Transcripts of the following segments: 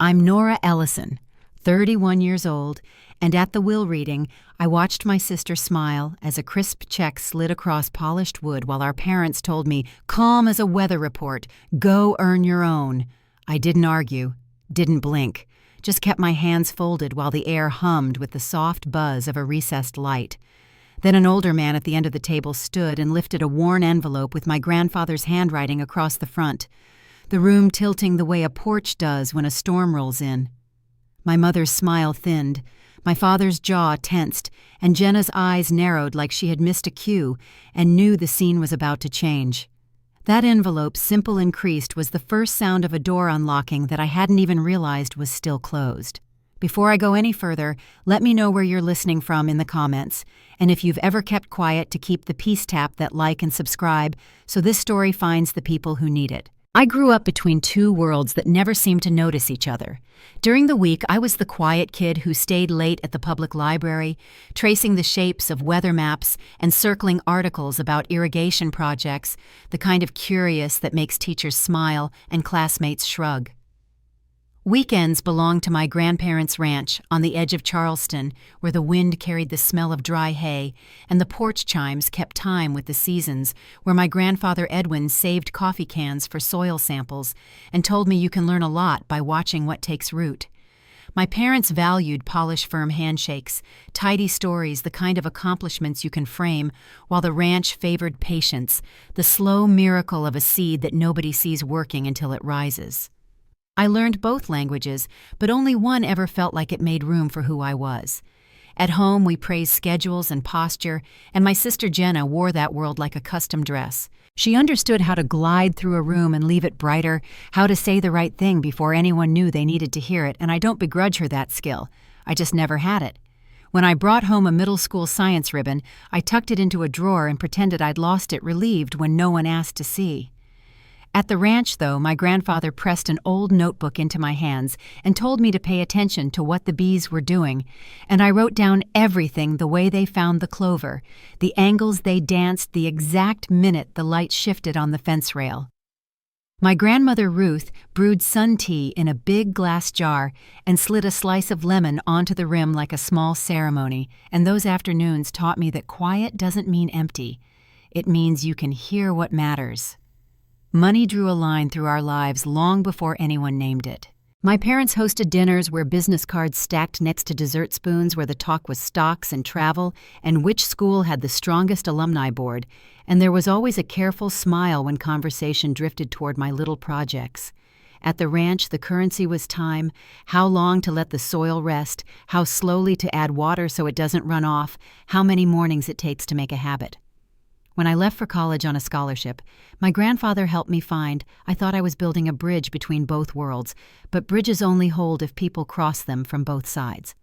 I'm Nora Ellison, 31 years old, and at the will reading, I watched my sister smile as a crisp check slid across polished wood while our parents told me, calm as a weather report, go earn your own. I didn't argue, didn't blink, just kept my hands folded while the air hummed with the soft buzz of a recessed light. Then an older man at the end of the table stood and lifted a worn envelope with my grandfather's handwriting across the front, the room tilting the way a porch does when a storm rolls in. My mother's smile thinned, my father's jaw tensed, and Jenna's eyes narrowed like she had missed a cue and knew the scene was about to change. That envelope, simple and creased, was the first sound of a door unlocking that I hadn't even realized was still closed. Before I go any further, let me know where you're listening from in the comments, and if you've ever kept quiet to keep the peace tap that like and subscribe so this story finds the people who need it. I grew up between two worlds that never seemed to notice each other. During the week, I was the quiet kid who stayed late at the public library, tracing the shapes of weather maps and circling articles about irrigation projects, the kind of curious that makes teachers smile and classmates shrug. Weekends belonged to my grandparents' ranch on the edge of Charleston, where the wind carried the smell of dry hay, and the porch chimes kept time with the seasons, where my grandfather Edwin saved coffee cans for soil samples and told me you can learn a lot by watching what takes root. My parents valued polish-firm handshakes, tidy stories, the kind of accomplishments you can frame, while the ranch favored patience, the slow miracle of a seed that nobody sees working until it rises. I learned both languages, but only one ever felt like it made room for who I was. At home, we praised schedules and posture, and my sister Jenna wore that world like a custom dress. She understood how to glide through a room and leave it brighter, how to say the right thing before anyone knew they needed to hear it, and I don't begrudge her that skill. I just never had it. When I brought home a middle school science ribbon, I tucked it into a drawer and pretended I'd lost it, relieved when no one asked to see. At the ranch, though, my grandfather pressed an old notebook into my hands and told me to pay attention to what the bees were doing, and I wrote down everything: the way they found the clover, the angles they danced, the exact minute the light shifted on the fence rail. My grandmother Ruth brewed sun tea in a big glass jar and slid a slice of lemon onto the rim like a small ceremony, and those afternoons taught me that quiet doesn't mean empty. It means you can hear what matters. Money drew a line through our lives long before anyone named it. My parents hosted dinners where business cards stacked next to dessert spoons, where the talk was stocks and travel and which school had the strongest alumni board, and there was always a careful smile when conversation drifted toward my little projects. At the ranch, the currency was time, how long to let the soil rest, how slowly to add water so it doesn't run off, how many mornings it takes to make a habit. When I left for college on a scholarship, my grandfather helped me find I thought I was building a bridge between both worlds, but bridges only hold if people cross them from both sides.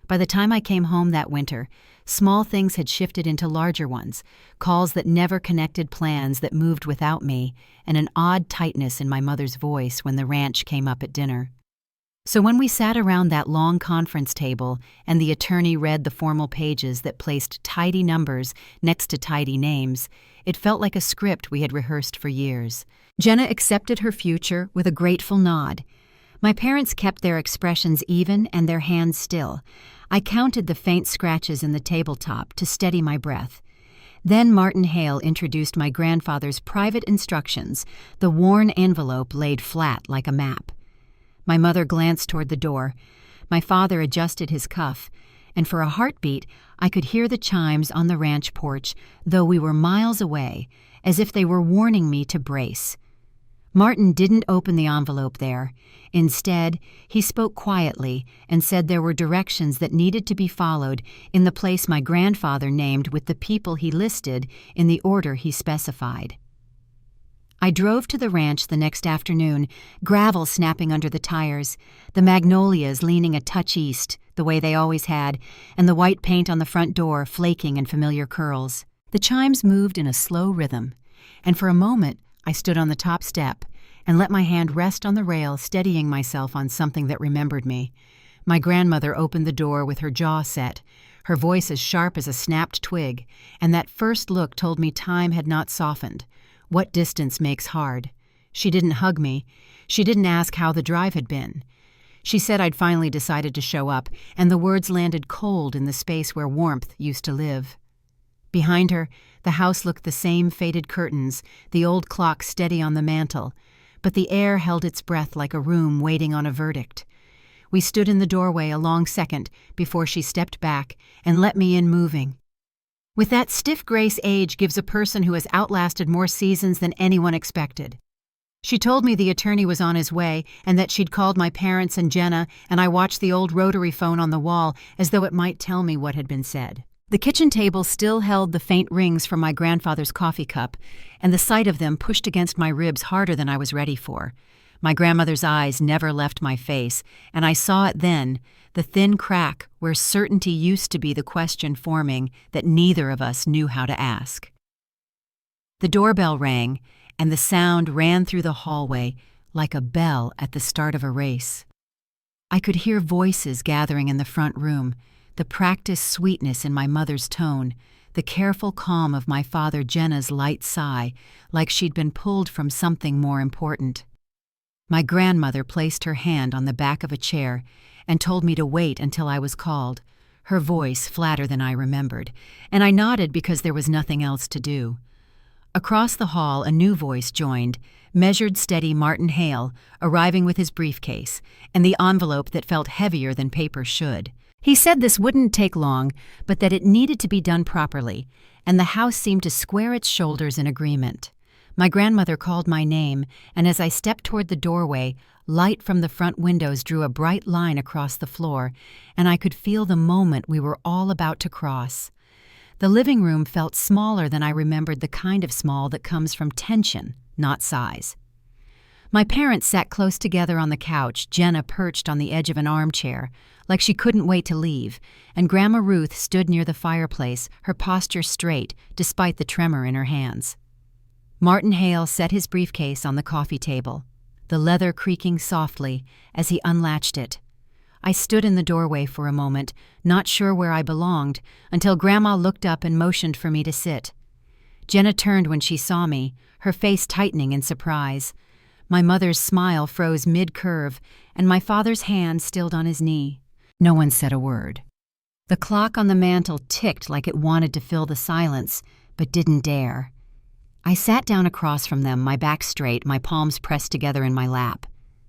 By the time I came home that winter, small things had shifted into larger ones, calls that never connected, plans that moved without me, and an odd tightness in my mother's voice when the ranch came up at dinner. So when we sat around that long conference table and the attorney read the formal pages that placed tidy numbers next to tidy names, it felt like a script we had rehearsed for years. Jenna accepted her future with a grateful nod. My parents kept their expressions even and their hands still. I counted the faint scratches in the tabletop to steady my breath. Then Martin Hale introduced my grandfather's private instructions, the worn envelope laid flat like a map. My mother glanced toward the door. My father adjusted his cuff, and for a heartbeat, I could hear the chimes on the ranch porch, though we were miles away, as if they were warning me to brace. Martin didn't open the envelope there. Instead, he spoke quietly and said there were directions that needed to be followed in the place my grandfather named with the people he listed in the order he specified. I drove to the ranch the next afternoon, gravel snapping under the tires, the magnolias leaning a touch east, the way they always had, and the white paint on the front door flaking in familiar curls. The chimes moved in a slow rhythm, and for a moment I stood on the top step and let my hand rest on the rail, steadying myself on something that remembered me. My grandmother opened the door with her jaw set, her voice as sharp as a snapped twig, and that first look told me time had not softened. What distance makes hard. She didn't hug me. She didn't ask how the drive had been. She said I'd finally decided to show up, and the words landed cold in the space where warmth used to live. Behind her, the house looked the same faded curtains, the old clock steady on the mantel, but the air held its breath like a room waiting on a verdict. We stood in the doorway a long second before she stepped back and let me in moving. With that stiff grace age gives a person who has outlasted more seasons than anyone expected. She told me the attorney was on his way and that she'd called my parents and Jenna, and I watched the old rotary phone on the wall as though it might tell me what had been said. The kitchen table still held the faint rings from my grandfather's coffee cup, and the sight of them pushed against my ribs harder than I was ready for. My grandmother's eyes never left my face, and I saw it then, the thin crack where certainty used to be the question forming that neither of us knew how to ask. The doorbell rang, and the sound ran through the hallway like a bell at the start of a race. I could hear voices gathering in the front room, the practiced sweetness in my mother's tone, the careful calm of my father Jenna's light sigh, like she'd been pulled from something more important. My grandmother placed her hand on the back of a chair and told me to wait until I was called, her voice flatter than I remembered, and I nodded because there was nothing else to do. Across the hall, a new voice joined, measured, steady Martin Hale, arriving with his briefcase, and the envelope that felt heavier than paper should. He said this wouldn't take long, but that it needed to be done properly, and the house seemed to square its shoulders in agreement. My grandmother called my name, and as I stepped toward the doorway, light from the front windows drew a bright line across the floor, and I could feel the moment we were all about to cross. The living room felt smaller than I remembered, the kind of small that comes from tension, not size. My parents sat close together on the couch, Jenna perched on the edge of an armchair, like she couldn't wait to leave, and Grandma Ruth stood near the fireplace, her posture straight, despite the tremor in her hands. Martin Hale set his briefcase on the coffee table, the leather creaking softly as he unlatched it. I stood in the doorway for a moment, not sure where I belonged, until Grandma looked up and motioned for me to sit. Jenna turned when she saw me, her face tightening in surprise. My mother's smile froze mid-curve, and my father's hand stilled on his knee. No one said a word. The clock on the mantel ticked like it wanted to fill the silence, but didn't dare. I sat down across from them, my back straight, my palms pressed together in my lap.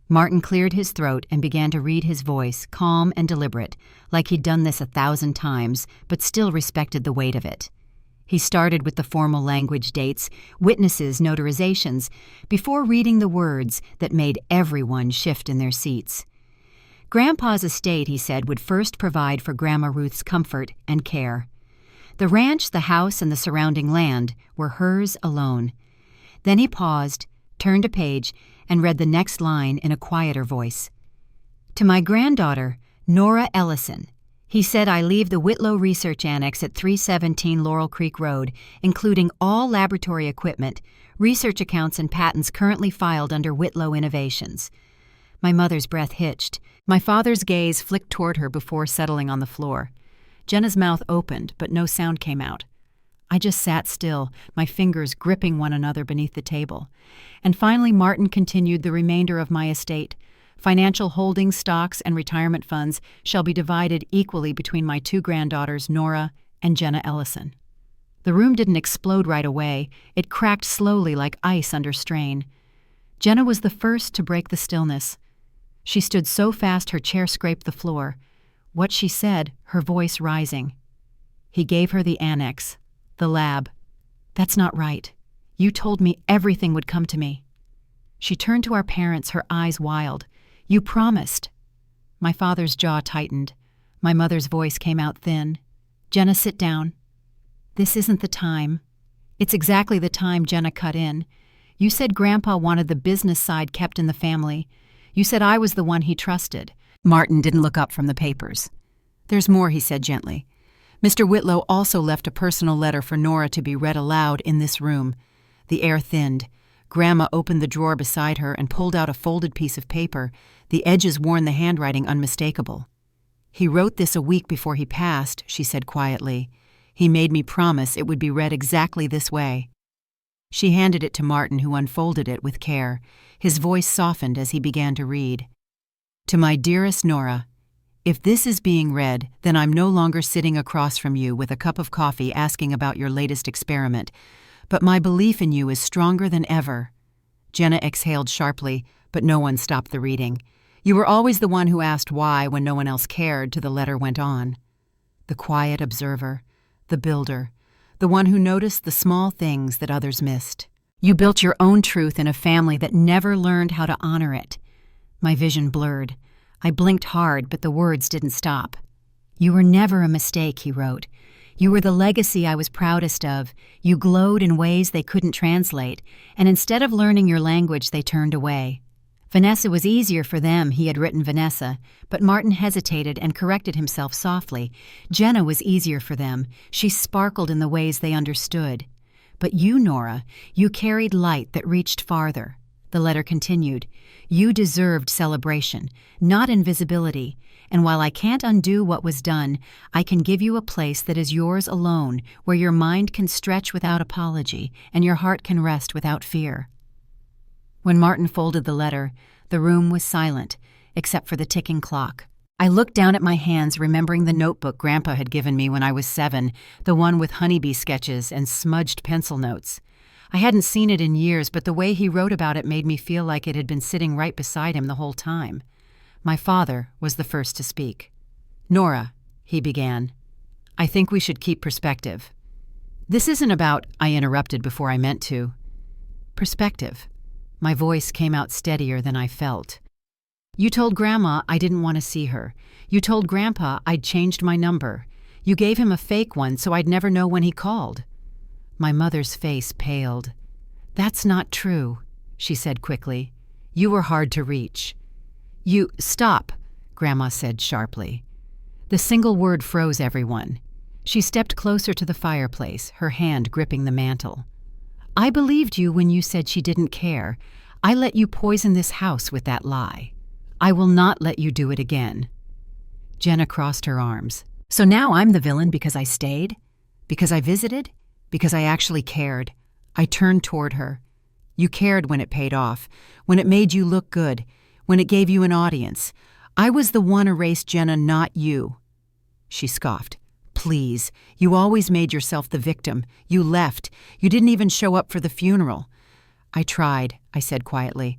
Martin cleared his throat and began to read, his voice calm and deliberate, like he'd done this 1,000 times, but still respected the weight of it. He started with the formal language, dates, witnesses, notarizations, before reading the words that made everyone shift in their seats. Grandpa's estate, he said, would first provide for Grandma Ruth's comfort and care. The ranch, the house, and the surrounding land were hers alone. Then he paused, turned a page, and read the next line in a quieter voice. To my granddaughter, Nora Ellison, he said I leave the Whitlow Research Annex at 317 Laurel Creek Road, including all laboratory equipment, research accounts, and patents currently filed under Whitlow Innovations. My mother's breath hitched. My father's gaze flicked toward her before settling on the floor. Jenna's mouth opened, but no sound came out. I just sat still, my fingers gripping one another beneath the table. And finally Martin continued the remainder of my estate. Financial holdings, stocks, and retirement funds shall be divided equally between my 2 granddaughters, Nora and Jenna Ellison. The room didn't explode right away. It cracked slowly like ice under strain. Jenna was the first to break the stillness. She stood so fast her chair scraped the floor. What she said, her voice rising. He gave her the annex, the lab. That's not right. You told me everything would come to me. She turned to our parents, her eyes wild. You promised. My father's jaw tightened. My mother's voice came out thin. Jenna, sit down. This isn't the time. It's exactly the time, Jenna cut in. You said Grandpa wanted the business side kept in the family. You said I was the one he trusted. Martin didn't look up from the papers. There's more, he said gently. Mr. Whitlow also left a personal letter for Nora to be read aloud in this room. The air thinned. Grandma opened the drawer beside her and pulled out a folded piece of paper. The edges warned the handwriting unmistakable. He wrote this a week before he passed, she said quietly. He made me promise it would be read exactly this way. She handed it to Martin, who unfolded it with care. His voice softened as he began to read. To my dearest Nora, if this is being read, then I'm no longer sitting across from you with a cup of coffee asking about your latest experiment, but my belief in you is stronger than ever. Jenna exhaled sharply, but no one stopped the reading. You were always the one who asked why when no one else cared, till the letter went on. The quiet observer, the builder, the one who noticed the small things that others missed. You built your own truth in a family that never learned how to honor it. My vision blurred. I blinked hard, but the words didn't stop. You were never a mistake, he wrote. You were the legacy I was proudest of. You glowed in ways they couldn't translate, and instead of learning your language, they turned away. Vanessa was easier for them, he had written Vanessa, but Martin hesitated and corrected himself softly. Jenna was easier for them. She sparkled in the ways they understood. But you, Nora, you carried light that reached farther. The letter continued. You deserved celebration, not invisibility, and while I can't undo what was done, I can give you a place that is yours alone, where your mind can stretch without apology and your heart can rest without fear. When Martin folded the letter, the room was silent, except for the ticking clock. I looked down at my hands, remembering the notebook Grandpa had given me when I was 7, the one with honeybee sketches and smudged pencil notes. I hadn't seen it in years, but the way he wrote about it made me feel like it had been sitting right beside him the whole time. My father was the first to speak. Nora, he began, I think we should keep perspective. This isn't about, I interrupted before I meant to. Perspective. My voice came out steadier than I felt. You told Grandma I didn't want to see her. You told Grandpa I'd changed my number. You gave him a fake one so I'd never know when he called. My mother's face paled. That's not true, she said quickly. You were hard to reach. You, stop, Grandma said sharply. The single word froze everyone. She stepped closer to the fireplace, her hand gripping the mantel. I believed you when you said she didn't care. I let you poison this house with that lie. I will not let you do it again. Jenna crossed her arms. So now I'm the villain because I stayed? Because I visited? Because I actually cared. I turned toward her. You cared when it paid off, when it made you look good, when it gave you an audience. I was the one erased Jenna, not you. She scoffed. Please, you always made yourself the victim. You left. You didn't even show up for the funeral. I tried, I said quietly.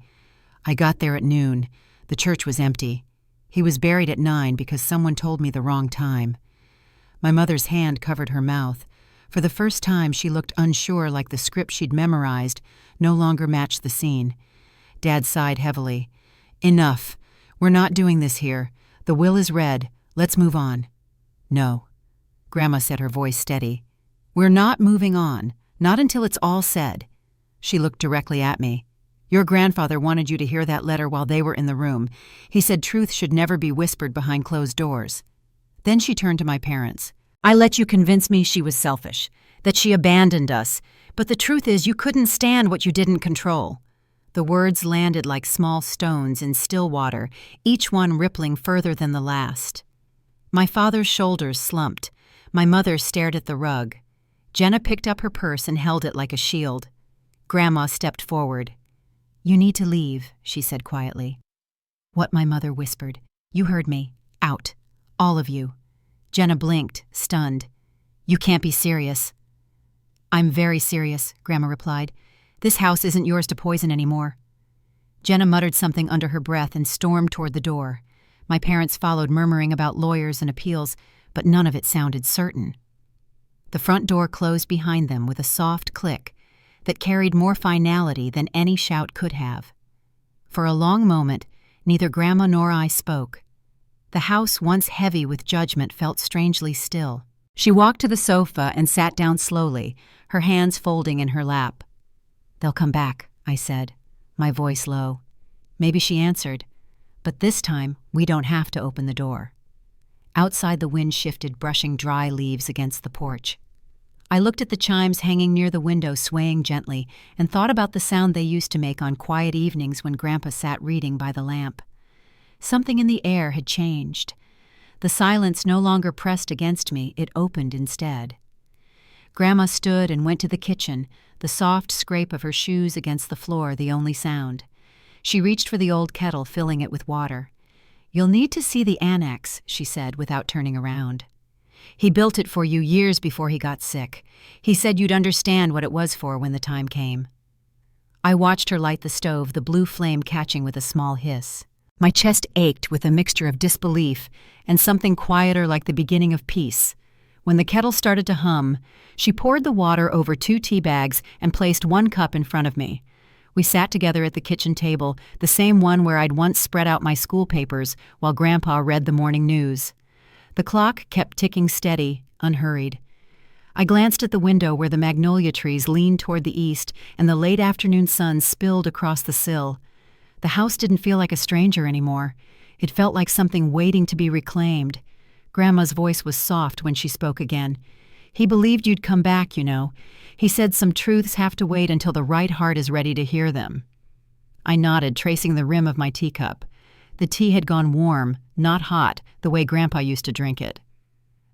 I got there at noon. The church was empty. He was buried at 9 because someone told me the wrong time. My mother's hand covered her mouth. For the first time, she looked unsure, like the script she'd memorized no longer matched the scene. Dad sighed heavily. Enough. We're not doing this here. The will is read. Let's move on. No. Grandma said, her voice steady. We're not moving on. Not until it's all said. She looked directly at me. Your grandfather wanted you to hear that letter while they were in the room. He said truth should never be whispered behind closed doors. Then she turned to my parents. I let you convince me she was selfish, that she abandoned us, but the truth is you couldn't stand what you didn't control. The words landed like small stones in still water, each one rippling further than the last. My father's shoulders slumped. My mother stared at the rug. Jenna picked up her purse and held it like a shield. Grandma stepped forward. You need to leave, she said quietly. What, my mother whispered. You heard me. Out. All of you. Jenna blinked, stunned. You can't be serious. I'm very serious, Grandma replied. This house isn't yours to poison anymore. Jenna muttered something under her breath and stormed toward the door. My parents followed, murmuring about lawyers and appeals, but none of it sounded certain. The front door closed behind them with a soft click that carried more finality than any shout could have. For a long moment, neither Grandma nor I spoke. The house, once heavy with judgment, felt strangely still. She walked to the sofa and sat down slowly, her hands folding in her lap. They'll come back, I said, my voice low. Maybe she answered, but this time we don't have to open the door. Outside, the wind shifted, brushing dry leaves against the porch. I looked at the chimes hanging near the window, swaying gently, and thought about the sound they used to make on quiet evenings when Grandpa sat reading by the lamp. Something in the air had changed. The silence no longer pressed against me, it opened instead. Grandma stood and went to the kitchen, the soft scrape of her shoes against the floor the only sound. She reached for the old kettle, filling it with water. "You'll need to see the annex," she said without turning around. "He built it for you years before he got sick. He said you'd understand what it was for when the time came." I watched her light the stove, the blue flame catching with a small hiss. My chest ached with a mixture of disbelief and something quieter like the beginning of peace. When the kettle started to hum, she poured the water over 2 tea bags and placed 1 cup in front of me. We sat together at the kitchen table, the same one where I'd once spread out my school papers while Grandpa read the morning news. The clock kept ticking steady, unhurried. I glanced at the window where the magnolia trees leaned toward the east and the late afternoon sun spilled across the sill. The house didn't feel like a stranger anymore. It felt like something waiting to be reclaimed. Grandma's voice was soft when she spoke again. "He believed you'd come back, you know. He said some truths have to wait until the right heart is ready to hear them." I nodded, tracing the rim of my teacup. The tea had gone warm, not hot, the way Grandpa used to drink it.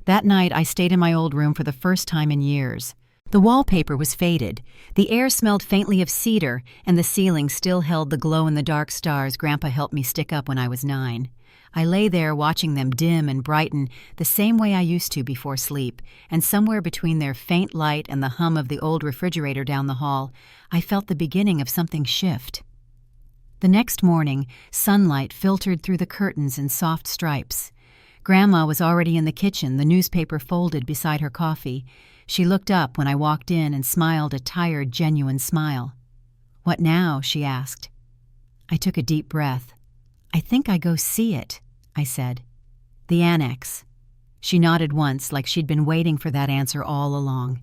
That night, I stayed in my old room for the first time in years. The wallpaper was faded, the air smelled faintly of cedar, and the ceiling still held the glow-in-the-dark stars Grandpa helped me stick up when I was 9. I lay there watching them dim and brighten the same way I used to before sleep, and somewhere between their faint light and the hum of the old refrigerator down the hall, I felt the beginning of something shift. The next morning, sunlight filtered through the curtains in soft stripes. Grandma was already in the kitchen, the newspaper folded beside her coffee. She looked up when I walked in and smiled a tired, genuine smile. "What now?" she asked. I took a deep breath. "I think I go see it," I said. "The annex." She nodded once, like she'd been waiting for that answer all along.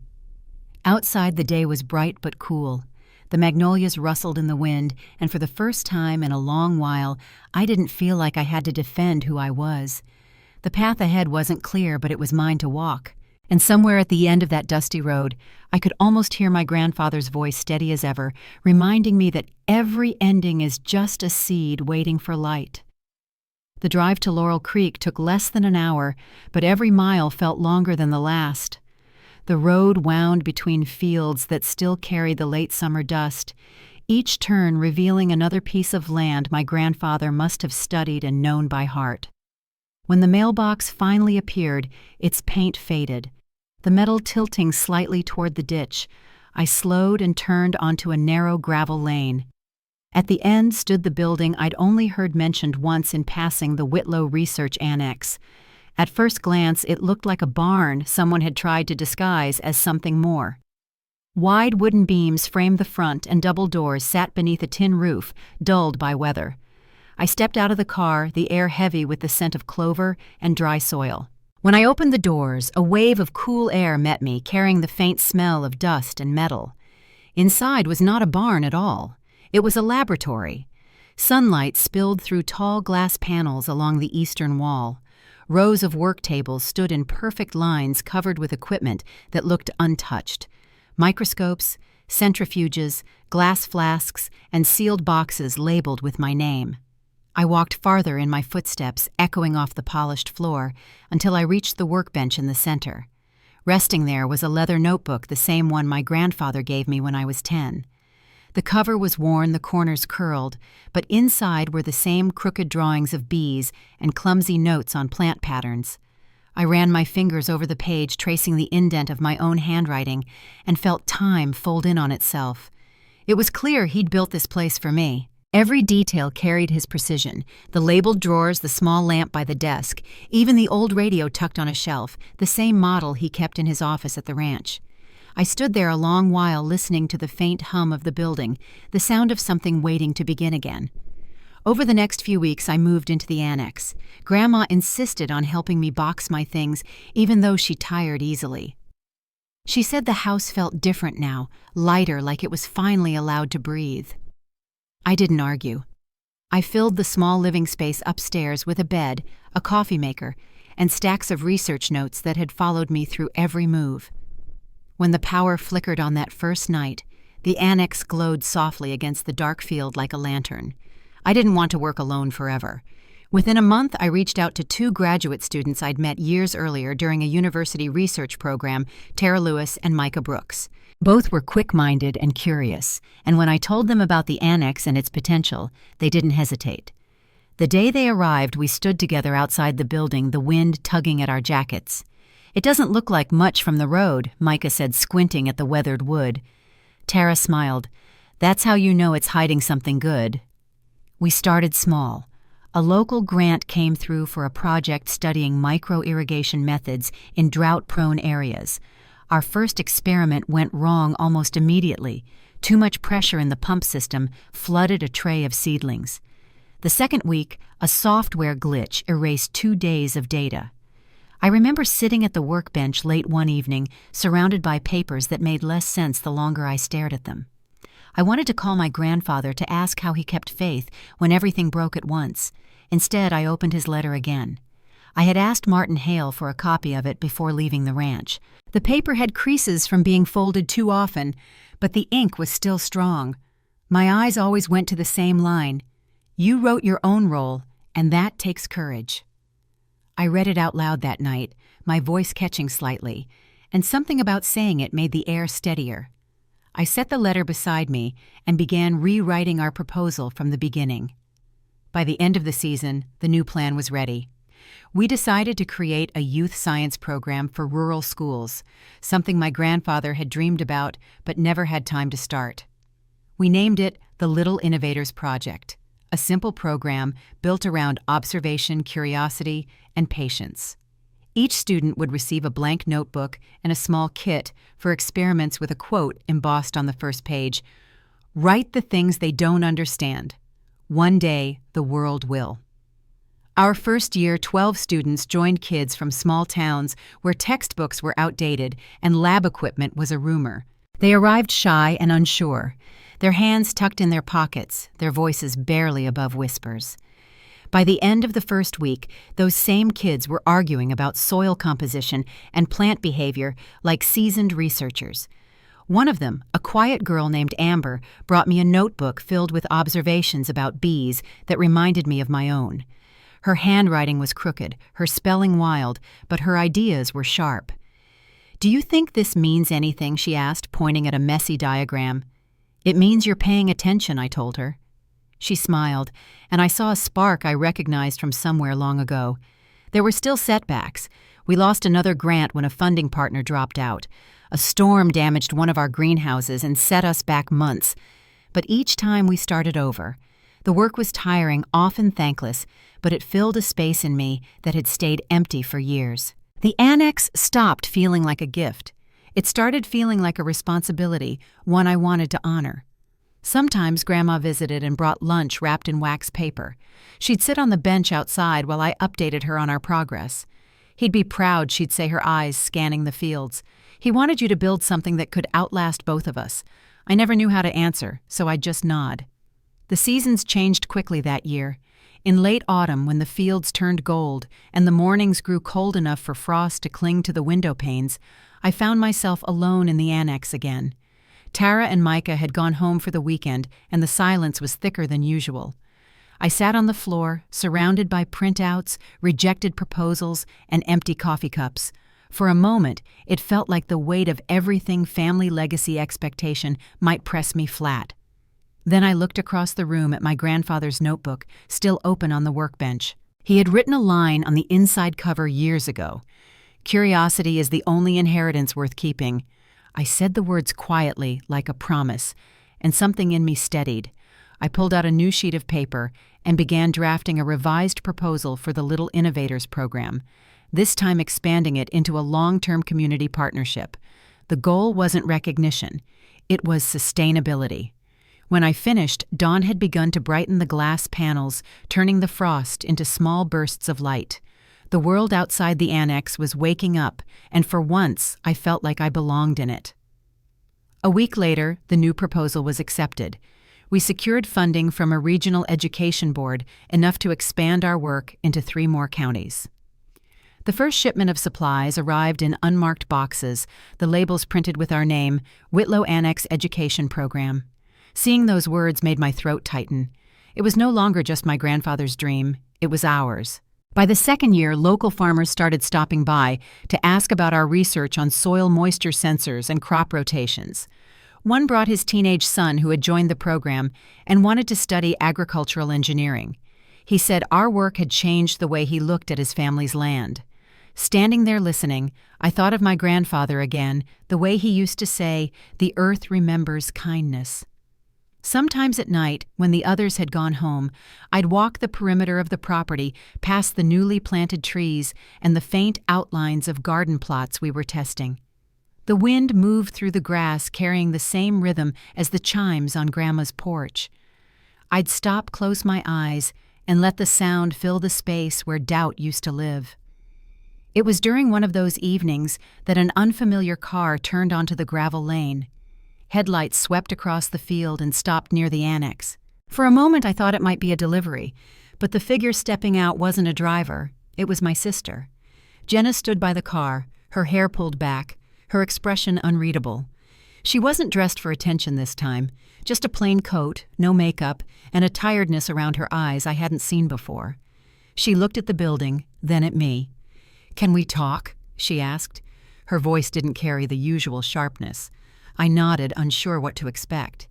Outside, the day was bright but cool. The magnolias rustled in the wind, and for the first time in a long while, I didn't feel like I had to defend who I was. The path ahead wasn't clear, but it was mine to walk. And somewhere at the end of that dusty road, I could almost hear my grandfather's voice steady as ever, reminding me that every ending is just a seed waiting for light. The drive to Laurel Creek took less than an hour, but every mile felt longer than the last. The road wound between fields that still carried the late summer dust, each turn revealing another piece of land my grandfather must have studied and known by heart. When the mailbox finally appeared, its paint faded, the metal tilting slightly toward the ditch. I slowed and turned onto a narrow gravel lane. At the end stood the building I'd only heard mentioned once in passing, the Whitlow Research Annex. At first glance, it looked like a barn someone had tried to disguise as something more. Wide wooden beams framed the front, and double doors sat beneath a tin roof, dulled by weather. I stepped out of the car, the air heavy with the scent of clover and dry soil. When I opened the doors, a wave of cool air met me, carrying the faint smell of dust and metal. Inside was not a barn at all. It was a laboratory. Sunlight spilled through tall glass panels along the eastern wall. Rows of work tables stood in perfect lines covered with equipment that looked untouched. Microscopes, centrifuges, glass flasks, and sealed boxes labeled with my name. I walked farther in my footsteps, echoing off the polished floor, until I reached the workbench in the center. Resting there was a leather notebook, the same one my grandfather gave me when I was 10. The cover was worn, the corners curled, but inside were the same crooked drawings of bees and clumsy notes on plant patterns. I ran my fingers over the page, tracing the indent of my own handwriting, and felt time fold in on itself. It was clear he'd built this place for me. Every detail carried his precision, the labeled drawers, the small lamp by the desk, even the old radio tucked on a shelf, the same model he kept in his office at the ranch. I stood there a long while listening to the faint hum of the building, the sound of something waiting to begin again. Over the next few weeks, I moved into the annex. Grandma insisted on helping me box my things, even though she tired easily. She said the house felt different now, lighter, like it was finally allowed to breathe. I didn't argue. I filled the small living space upstairs with a bed, a coffee maker, and stacks of research notes that had followed me through every move. When the power flickered on that first night, the annex glowed softly against the dark field like a lantern. I didn't want to work alone forever. Within a month, I reached out to 2 graduate students I'd met years earlier during a university research program, Tara Lewis and Micah Brooks. Both were quick-minded and curious, and when I told them about the annex and its potential, they didn't hesitate. The day they arrived, we stood together outside the building, the wind tugging at our jackets. "It doesn't look like much from the road," Micah said, squinting at the weathered wood. Tara smiled. "That's how you know it's hiding something good." We started small. A local grant came through for a project studying micro-irrigation methods in drought-prone areas. Our first experiment went wrong almost immediately. Too much pressure in the pump system flooded a tray of seedlings. The second week, a software glitch erased 2 days of data. I remember sitting at the workbench late one evening, surrounded by papers that made less sense the longer I stared at them. I wanted to call my grandfather to ask how he kept faith when everything broke at once. Instead, I opened his letter again. I had asked Martin Hale for a copy of it before leaving the ranch. The paper had creases from being folded too often, but the ink was still strong. My eyes always went to the same line. "You wrote your own role, and that takes courage." I read it out loud that night, my voice catching slightly, and something about saying it made the air steadier. I set the letter beside me and began rewriting our proposal from the beginning. By the end of the season, the new plan was ready. We decided to create a youth science program for rural schools, something my grandfather had dreamed about but never had time to start. We named it the Little Innovators Project, a simple program built around observation, curiosity, and patience. Each student would receive a blank notebook and a small kit for experiments with a quote embossed on the first page. "Write the things they don't understand. One day, the world will." Our first year, 12 students joined kids from small towns where textbooks were outdated and lab equipment was a rumor. They arrived shy and unsure, their hands tucked in their pockets, their voices barely above whispers. By the end of the first week, those same kids were arguing about soil composition and plant behavior like seasoned researchers. One of them, a quiet girl named Amber, brought me a notebook filled with observations about bees that reminded me of my own. Her handwriting was crooked, her spelling wild, but her ideas were sharp. "Do you think this means anything?" she asked, pointing at a messy diagram. "It means you're paying attention," I told her. She smiled, and I saw a spark I recognized from somewhere long ago. There were still setbacks. We lost another grant when a funding partner dropped out. A storm damaged one of our greenhouses and set us back months. But each time we started over. The work was tiring, often thankless, but it filled a space in me that had stayed empty for years. The annex stopped feeling like a gift. It started feeling like a responsibility, one I wanted to honor. Sometimes Grandma visited and brought lunch wrapped in wax paper. She'd sit on the bench outside while I updated her on our progress. He'd be proud, she'd say, her eyes scanning the fields. "He wanted you to build something that could outlast both of us." I never knew how to answer, so I'd just nod. The seasons changed quickly that year. In late autumn, when the fields turned gold and the mornings grew cold enough for frost to cling to the window panes, I found myself alone in the annex again. Tara and Micah had gone home for the weekend, and the silence was thicker than usual. I sat on the floor, surrounded by printouts, rejected proposals, and empty coffee cups. For a moment, it felt like the weight of everything family legacy expectation might press me flat. Then I looked across the room at my grandfather's notebook, still open on the workbench. He had written a line on the inside cover years ago. "Curiosity is the only inheritance worth keeping." I said the words quietly, like a promise, and something in me steadied. I pulled out a new sheet of paper and began drafting a revised proposal for the Little Innovators program, this time expanding it into a long-term community partnership. The goal wasn't recognition. It was sustainability. When I finished, dawn had begun to brighten the glass panels, turning the frost into small bursts of light. The world outside the annex was waking up, and for once I felt like I belonged in it. A week later, the new proposal was accepted. We secured funding from a regional education board, enough to expand our work into 3 more counties. The first shipment of supplies arrived in unmarked boxes, the labels printed with our name, Whitlow Annex Education Program. Seeing those words made my throat tighten. It was no longer just my grandfather's dream, it was ours. By the second year, local farmers started stopping by to ask about our research on soil moisture sensors and crop rotations. One brought his teenage son who had joined the program and wanted to study agricultural engineering. He said our work had changed the way he looked at his family's land. Standing there listening, I thought of my grandfather again, the way he used to say, "The earth remembers kindness." Sometimes at night, when the others had gone home, I'd walk the perimeter of the property, past the newly planted trees and the faint outlines of garden plots we were testing. The wind moved through the grass, carrying the same rhythm as the chimes on Grandma's porch. I'd stop, close my eyes, and let the sound fill the space where doubt used to live. It was during one of those evenings that an unfamiliar car turned onto the gravel lane. Headlights swept across the field and stopped near the annex. For a moment I thought it might be a delivery, but the figure stepping out wasn't a driver. It was my sister. Jenna stood by the car, her hair pulled back, her expression unreadable. She wasn't dressed for attention this time, just a plain coat, no makeup, and a tiredness around her eyes I hadn't seen before. She looked at the building, then at me. "Can we talk?" she asked. Her voice didn't carry the usual sharpness. I nodded, unsure what to expect.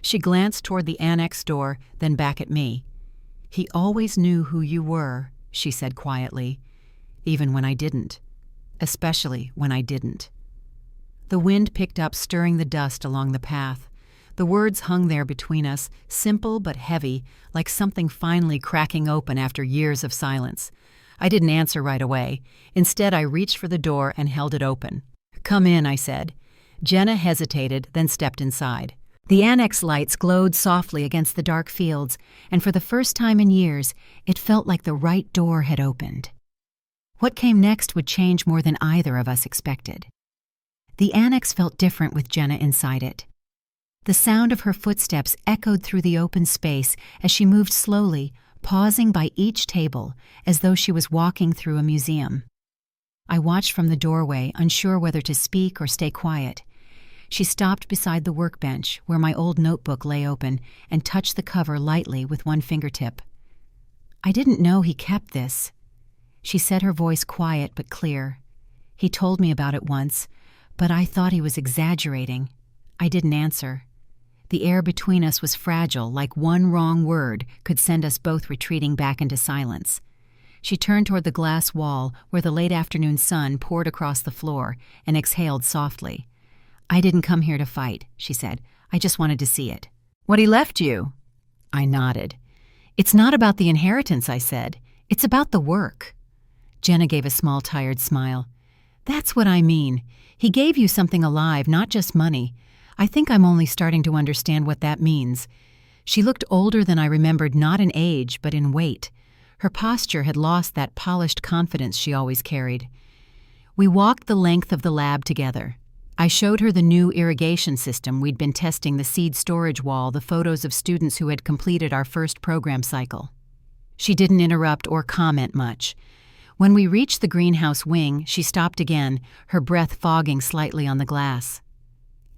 She glanced toward the annex door, then back at me. "He always knew who you were," she said quietly, "even when I didn't. Especially when I didn't." The wind picked up, stirring the dust along the path. The words hung there between us, simple but heavy, like something finally cracking open after years of silence. I didn't answer right away. Instead, I reached for the door and held it open. "Come in," I said. Jenna hesitated, then stepped inside. The annex lights glowed softly against the dark fields, and for the first time in years, it felt like the right door had opened. What came next would change more than either of us expected. The annex felt different with Jenna inside it. The sound of her footsteps echoed through the open space as she moved slowly, pausing by each table as though she was walking through a museum. I watched from the doorway, unsure whether to speak or stay quiet. She stopped beside the workbench where my old notebook lay open and touched the cover lightly with one fingertip. "I didn't know he kept this." She said, her voice quiet but clear. "He told me about it once, but I thought he was exaggerating." I didn't answer. The air between us was fragile, like one wrong word could send us both retreating back into silence. She turned toward the glass wall where the late afternoon sun poured across the floor and exhaled softly. "I didn't come here to fight," she said. "I just wanted to see it." "What he left you?" I nodded. "It's not about the inheritance," I said. "It's about the work." Jenna gave a small, tired smile. "That's what I mean. He gave you something alive, not just money. I think I'm only starting to understand what that means." She looked older than I remembered, not in age, but in weight. Her posture had lost that polished confidence she always carried. We walked the length of the lab together. I showed her the new irrigation system we'd been testing, the seed storage wall, the photos of students who had completed our first program cycle. She didn't interrupt or comment much. When we reached the greenhouse wing, she stopped again, her breath fogging slightly on the glass.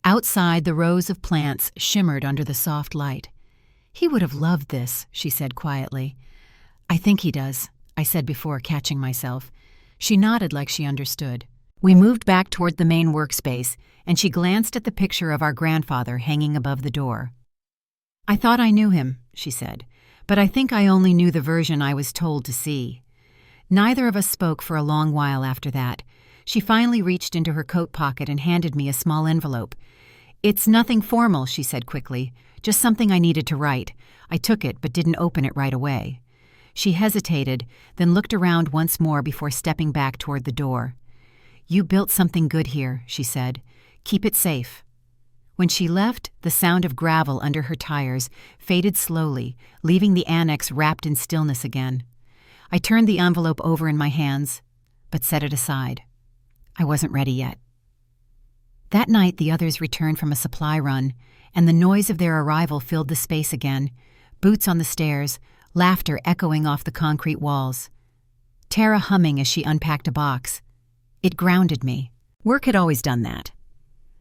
Outside, the rows of plants shimmered under the soft light. "He would have loved this," she said quietly. "I think he does," I said before catching myself. She nodded like she understood. We moved back toward the main workspace, and she glanced at the picture of our grandfather hanging above the door. "I thought I knew him," she said, "but I think I only knew the version I was told to see." Neither of us spoke for a long while after that. She finally reached into her coat pocket and handed me a small envelope. "It's nothing formal," she said quickly, "just something I needed to write. I took it but didn't open it right away." She hesitated, then looked around once more before stepping back toward the door. "You built something good here," she said. "Keep it safe." When she left, the sound of gravel under her tires faded slowly, leaving the annex wrapped in stillness again. I turned the envelope over in my hands, but set it aside. I wasn't ready yet. That night, the others returned from a supply run, and the noise of their arrival filled the space again, boots on the stairs, laughter echoing off the concrete walls. Tara humming as she unpacked a box. It grounded me. Work had always done that.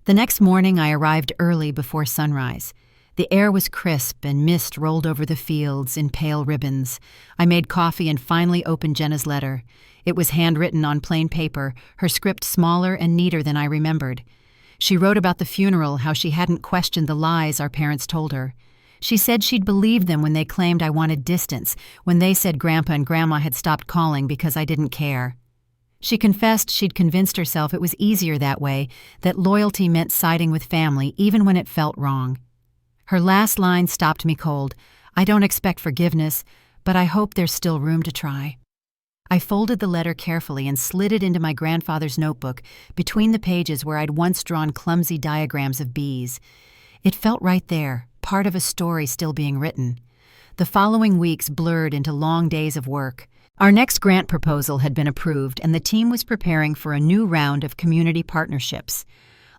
The next morning, I arrived early before sunrise. The air was crisp and mist rolled over the fields in pale ribbons. I made coffee and finally opened Jenna's letter. It was handwritten on plain paper, her script smaller and neater than I remembered. She wrote about the funeral, how she hadn't questioned the lies our parents told her. She said she'd believed them when they claimed I wanted distance, when they said Grandpa and Grandma had stopped calling because I didn't care. She confessed she'd convinced herself it was easier that way, that loyalty meant siding with family even when it felt wrong. Her last line stopped me cold. I don't expect forgiveness, but I hope there's still room to try. I folded the letter carefully and slid it into my grandfather's notebook between the pages where I'd once drawn clumsy diagrams of bees. It felt right there, part of a story still being written. The following weeks blurred into long days of work. Our next grant proposal had been approved, and the team was preparing for a new round of community partnerships.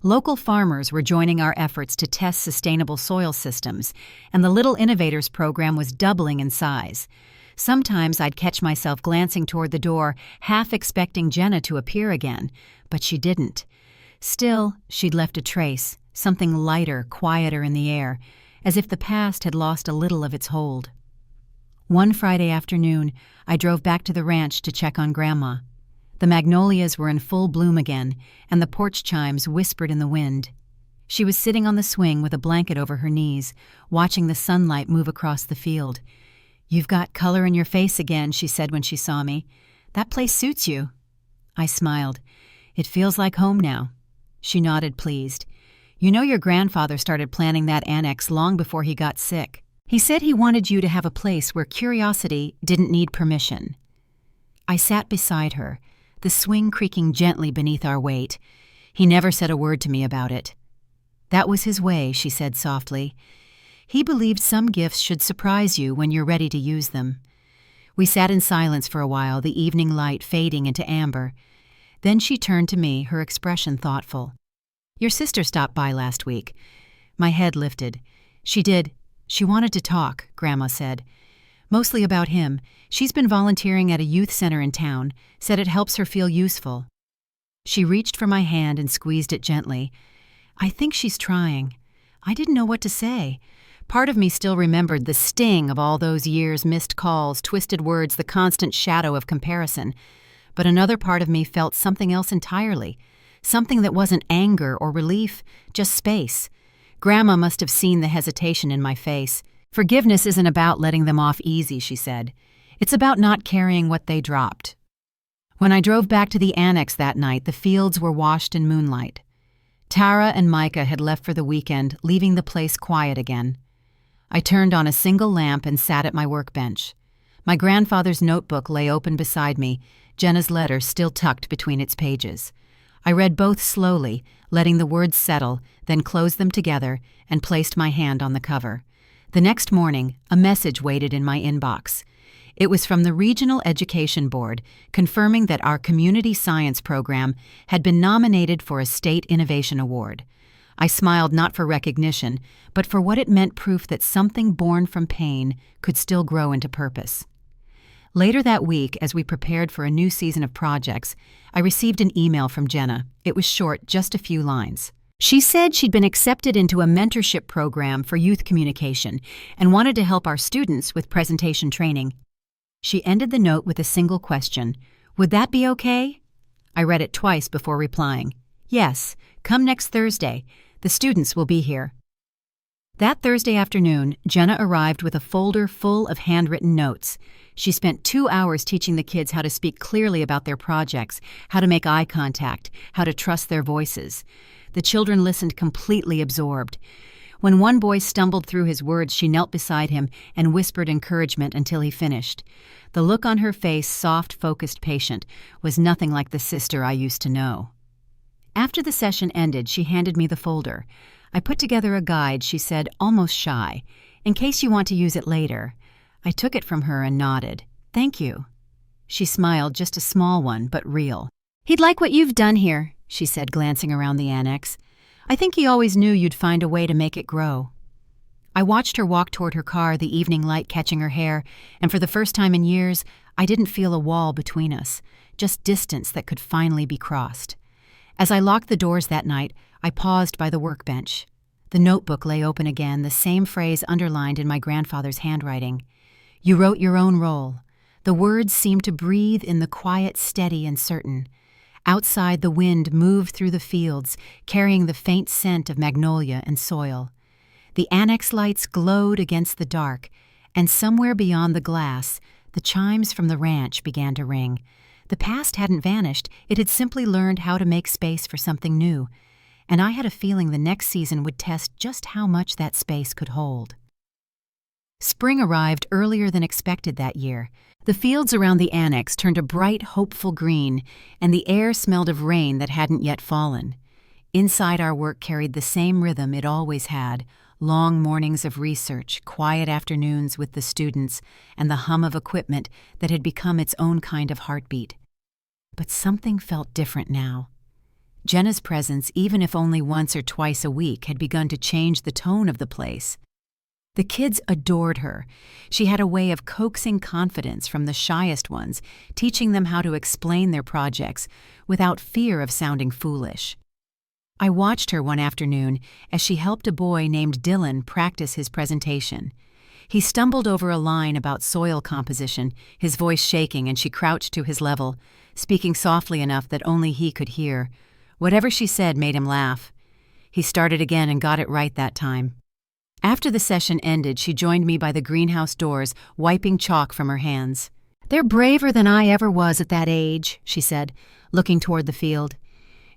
Local farmers were joining our efforts to test sustainable soil systems, and the Little Innovators program was doubling in size. Sometimes I'd catch myself glancing toward the door, half expecting Jenna to appear again, but she didn't. Still, she'd left a trace, something lighter, quieter in the air, as if the past had lost a little of its hold. One Friday afternoon, I drove back to the ranch to check on Grandma. The magnolias were in full bloom again, and the porch chimes whispered in the wind. She was sitting on the swing with a blanket over her knees, watching the sunlight move across the field. "You've got color in your face again," she said when she saw me. "That place suits you." I smiled. "It feels like home now." She nodded, pleased. "You know your grandfather started planning that annex long before he got sick. He said he wanted you to have a place where curiosity didn't need permission." I sat beside her, the swing creaking gently beneath our weight. He never said a word to me about it. "That was his way," she said softly. "He believed some gifts should surprise you when you're ready to use them." We sat in silence for a while, the evening light fading into amber. Then she turned to me, her expression thoughtful. "Your sister stopped by last week." My head lifted. "She did. She wanted to talk," Grandma said. "Mostly about him. She's been volunteering at a youth center in town, said it helps her feel useful." She reached for my hand and squeezed it gently. "I think she's trying." I didn't know what to say. Part of me still remembered the sting of all those years, missed calls, twisted words, the constant shadow of comparison. But another part of me felt something else entirely, something that wasn't anger or relief, just space. Grandma must have seen the hesitation in my face. "Forgiveness isn't about letting them off easy," she said. "It's about not carrying what they dropped." When I drove back to the annex that night, the fields were washed in moonlight. Tara and Micah had left for the weekend, leaving the place quiet again. I turned on a single lamp and sat at my workbench. My grandfather's notebook lay open beside me, Jenna's letter still tucked between its pages. I read both slowly, letting the words settle, then closed them together and placed my hand on the cover. The next morning, a message waited in my inbox. It was from the Regional Education Board, confirming that our community science program had been nominated for a State Innovation Award. I smiled not for recognition, but for what it meant, proof that something born from pain could still grow into purpose. Later that week, as we prepared for a new season of projects, I received an email from Jenna. It was short, just a few lines. She said she'd been accepted into a mentorship program for youth communication and wanted to help our students with presentation training. She ended the note with a single question. "Would that be okay?" I read it twice before replying. "Yes, come next Thursday. The students will be here." That Thursday afternoon, Jenna arrived with a folder full of handwritten notes. She spent 2 hours teaching the kids how to speak clearly about their projects, how to make eye contact, how to trust their voices. The children listened completely absorbed. When one boy stumbled through his words, she knelt beside him and whispered encouragement until he finished. The look on her face, soft, focused, patient, was nothing like the sister I used to know. After the session ended, she handed me the folder. I put together a guide, she said, almost shy, "in case you want to use it later." I took it from her and nodded. "Thank you." She smiled, just a small one, but real. "He'd like what you've done here," she said, glancing around the annex. "I think he always knew you'd find a way to make it grow." I watched her walk toward her car, the evening light catching her hair, and for the first time in years, I didn't feel a wall between us, just distance that could finally be crossed. As I locked the doors that night, I paused by the workbench. The notebook lay open again, the same phrase underlined in my grandfather's handwriting. "You wrote your own role." The words seemed to breathe in the quiet, steady, and certain. Outside, the wind moved through the fields, carrying the faint scent of magnolia and soil. The annex lights glowed against the dark, and somewhere beyond the glass, the chimes from the ranch began to ring. The past hadn't vanished, it had simply learned how to make space for something new, and I had a feeling the next season would test just how much that space could hold. Spring arrived earlier than expected that year. The fields around the annex turned a bright, hopeful green, and the air smelled of rain that hadn't yet fallen. Inside, our work carried the same rhythm it always had: long mornings of research, quiet afternoons with the students, and the hum of equipment that had become its own kind of heartbeat. But something felt different now. Jenna's presence, even if only once or twice a week, had begun to change the tone of the place. The kids adored her. She had a way of coaxing confidence from the shyest ones, teaching them how to explain their projects without fear of sounding foolish. I watched her one afternoon as she helped a boy named Dylan practice his presentation. He stumbled over a line about soil composition, his voice shaking, and she crouched to his level, speaking softly enough that only he could hear. Whatever she said made him laugh. He started again and got it right that time. After the session ended, she joined me by the greenhouse doors, wiping chalk from her hands. "They're braver than I ever was at that age," she said, looking toward the field.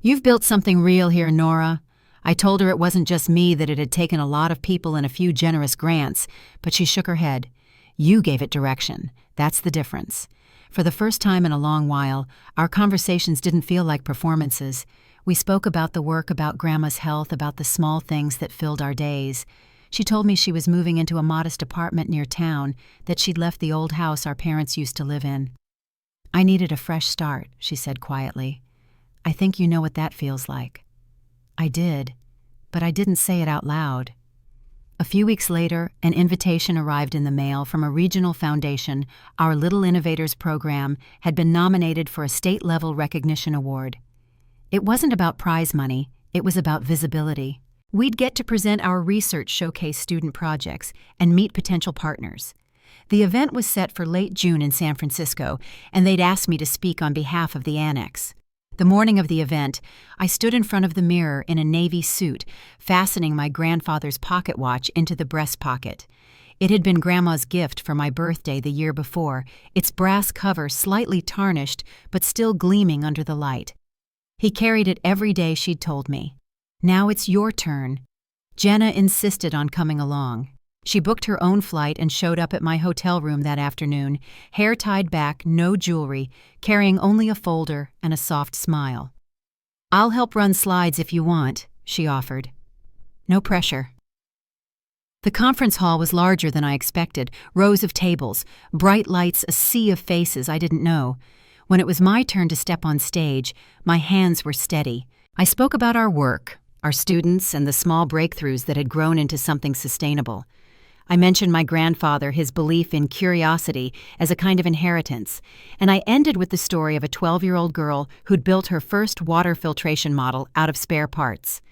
"You've built something real here, Nora." I told her it wasn't just me, that it had taken a lot of people and a few generous grants, but she shook her head. "You gave it direction. That's the difference." For the first time in a long while, our conversations didn't feel like performances. We spoke about the work, about Grandma's health, about the small things that filled our days. She told me she was moving into a modest apartment near town, that she'd left the old house our parents used to live in. "I needed a fresh start," she said quietly. "I think you know what that feels like." I did, but I didn't say it out loud. A few weeks later, an invitation arrived in the mail from a regional foundation. Our Little Innovators program had been nominated for a state-level recognition award. It wasn't about prize money, it was about visibility. We'd get to present our research showcase student projects and meet potential partners. The event was set for late June in San Francisco, and they'd asked me to speak on behalf of the annex. The morning of the event, I stood in front of the mirror in a navy suit, fastening my grandfather's pocket watch into the breast pocket. It had been Grandma's gift for my birthday the year before, its brass cover slightly tarnished but still gleaming under the light. He carried it every day, she'd told me. "Now it's your turn." Jenna insisted on coming along. She booked her own flight and showed up at my hotel room that afternoon, hair tied back, no jewelry, carrying only a folder and a soft smile. "I'll help run slides if you want," she offered. "No pressure." The conference hall was larger than I expected, rows of tables, bright lights, a sea of faces I didn't know. When it was my turn to step on stage, my hands were steady. I spoke about our work, our students, and the small breakthroughs that had grown into something sustainable. I mentioned my grandfather, his belief in curiosity as a kind of inheritance, and I ended with the story of a 12-year-old girl who'd built her first water filtration model out of spare parts.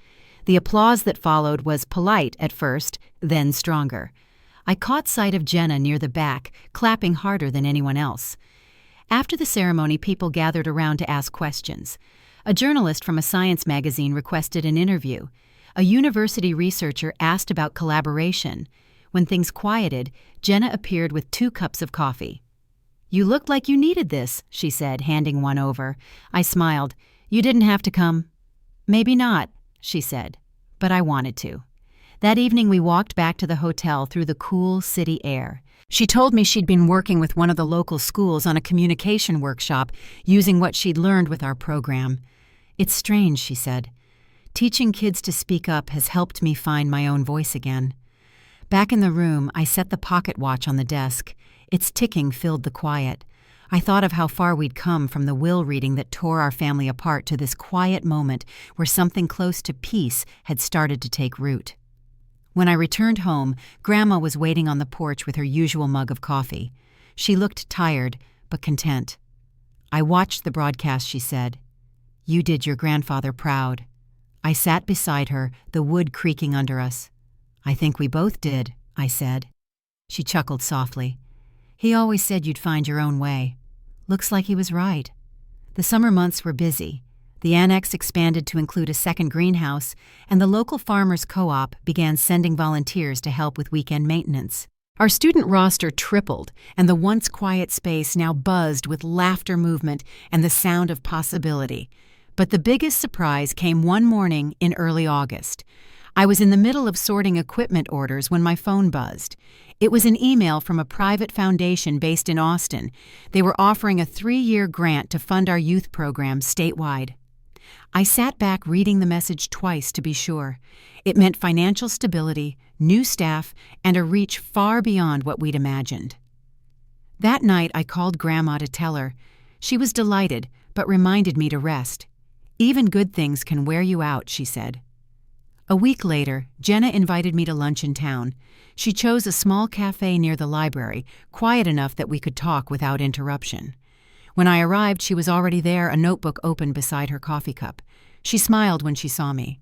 The applause that followed was polite at first, then stronger. I caught sight of Jenna near the back, clapping harder than anyone else. After the ceremony, people gathered around to ask questions. A journalist from a science magazine requested an interview. A university researcher asked about collaboration. When things quieted, Jenna appeared with 2 cups of coffee. "You looked like you needed this," she said, handing one over. I smiled. "You didn't have to come." "Maybe not," she said, "but I wanted to." That evening we walked back to the hotel through the cool city air. She told me she'd been working with one of the local schools on a communication workshop using what she'd learned with our program. "It's strange," she said. "Teaching kids to speak up has helped me find my own voice again." Back in the room, I set the pocket watch on the desk. Its ticking filled the quiet. I thought of how far we'd come from the will reading that tore our family apart to this quiet moment where something close to peace had started to take root. When I returned home, Grandma was waiting on the porch with her usual mug of coffee. She looked tired, but content. "I watched the broadcast," she said. "You did your grandfather proud." I sat beside her, the wood creaking under us. "I think we both did," I said. She chuckled softly. "He always said you'd find your own way." Looks like he was right. The summer months were busy. The annex expanded to include a second greenhouse, and the local farmers' co-op began sending volunteers to help with weekend maintenance. Our student roster tripled, and the once quiet space now buzzed with laughter, movement, and the sound of possibility. But the biggest surprise came one morning in early August. I was in the middle of sorting equipment orders when my phone buzzed. It was an email from a private foundation based in Austin. They were offering a 3-year grant to fund our youth program statewide. I sat back reading the message twice to be sure. It meant financial stability, new staff, and a reach far beyond what we'd imagined. That night I called Grandma to tell her. She was delighted, but reminded me to rest. Even good things can wear you out, she said. A week later, Jenna invited me to lunch in town. She chose a small cafe near the library, quiet enough that we could talk without interruption. When I arrived, she was already there, a notebook open beside her coffee cup. She smiled when she saw me.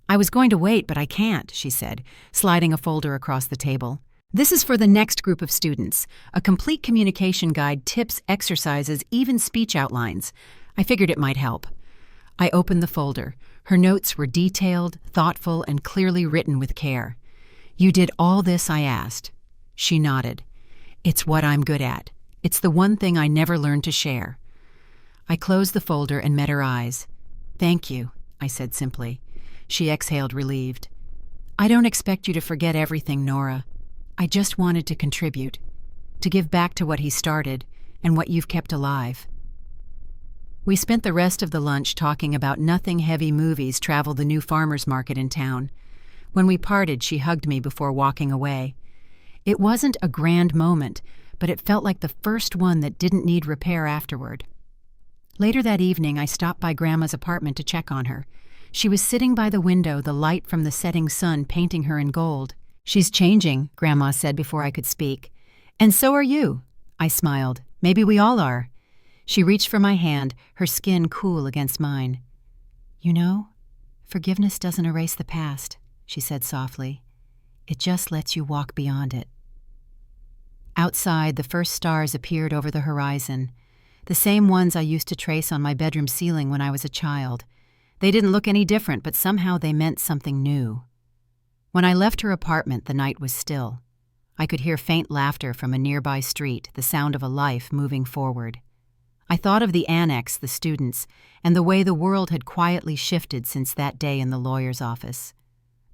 "I was going to wait, but I can't," she said, sliding a folder across the table. "This is for the next group of students. A complete communication guide, tips, exercises, even speech outlines. I figured it might help." I opened the folder. Her notes were detailed, thoughtful, and clearly written with care. "You did all this?" I asked. She nodded. "It's what I'm good at. It's the one thing I never learned to share." I closed the folder and met her eyes. "Thank you," I said simply. She exhaled, relieved. "I don't expect you to forget everything, Nora. I just wanted to contribute, to give back to what he started and what you've kept alive." We spent the rest of the lunch talking about nothing-heavy movies traveled the new farmers market in town. When we parted, she hugged me before walking away. It wasn't a grand moment, but it felt like the first one that didn't need repair afterward. Later that evening, I stopped by Grandma's apartment to check on her. She was sitting by the window, the light from the setting sun painting her in gold. "She's changing," Grandma said before I could speak. "And so are you." I smiled. "Maybe we all are." She reached for my hand, her skin cool against mine. "You know, forgiveness doesn't erase the past," she said softly. "It just lets you walk beyond it." Outside, the first stars appeared over the horizon, the same ones I used to trace on my bedroom ceiling when I was a child. They didn't look any different, but somehow they meant something new. When I left her apartment, the night was still. I could hear faint laughter from a nearby street, the sound of a life moving forward. I thought of the annex, the students, and the way the world had quietly shifted since that day in the lawyer's office.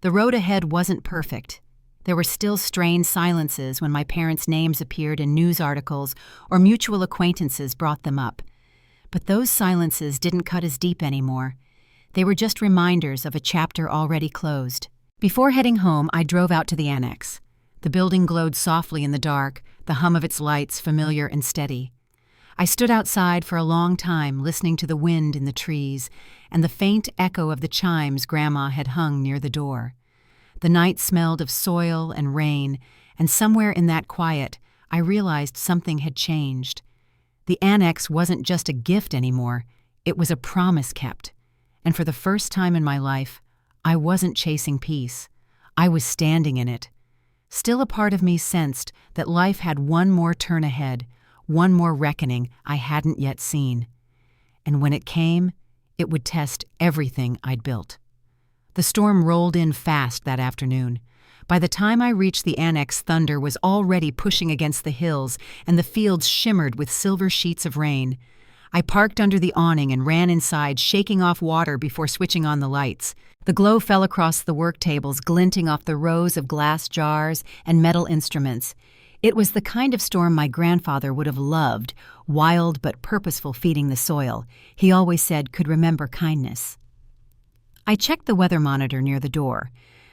The road ahead wasn't perfect. There were still strained silences when my parents' names appeared in news articles or mutual acquaintances brought them up. But those silences didn't cut as deep anymore. They were just reminders of a chapter already closed. Before heading home, I drove out to the annex. The building glowed softly in the dark, the hum of its lights familiar and steady. I stood outside for a long time, listening to the wind in the trees and the faint echo of the chimes Grandma had hung near the door. The night smelled of soil and rain, and somewhere in that quiet, I realized something had changed. The annex wasn't just a gift anymore, it was a promise kept. And for the first time in my life, I wasn't chasing peace. I was standing in it. Still a part of me sensed that life had one more turn ahead, one more reckoning I hadn't yet seen. And when it came, it would test everything I'd built. The storm rolled in fast that afternoon. By the time I reached the annex, thunder was already pushing against the hills, and the fields shimmered with silver sheets of rain. I parked under the awning and ran inside, shaking off water before switching on the lights. The glow fell across the work tables, glinting off the rows of glass jars and metal instruments. It was the kind of storm my grandfather would have loved, wild but purposeful, feeding the soil. He always said could remember kindness. I checked the weather monitor near the door.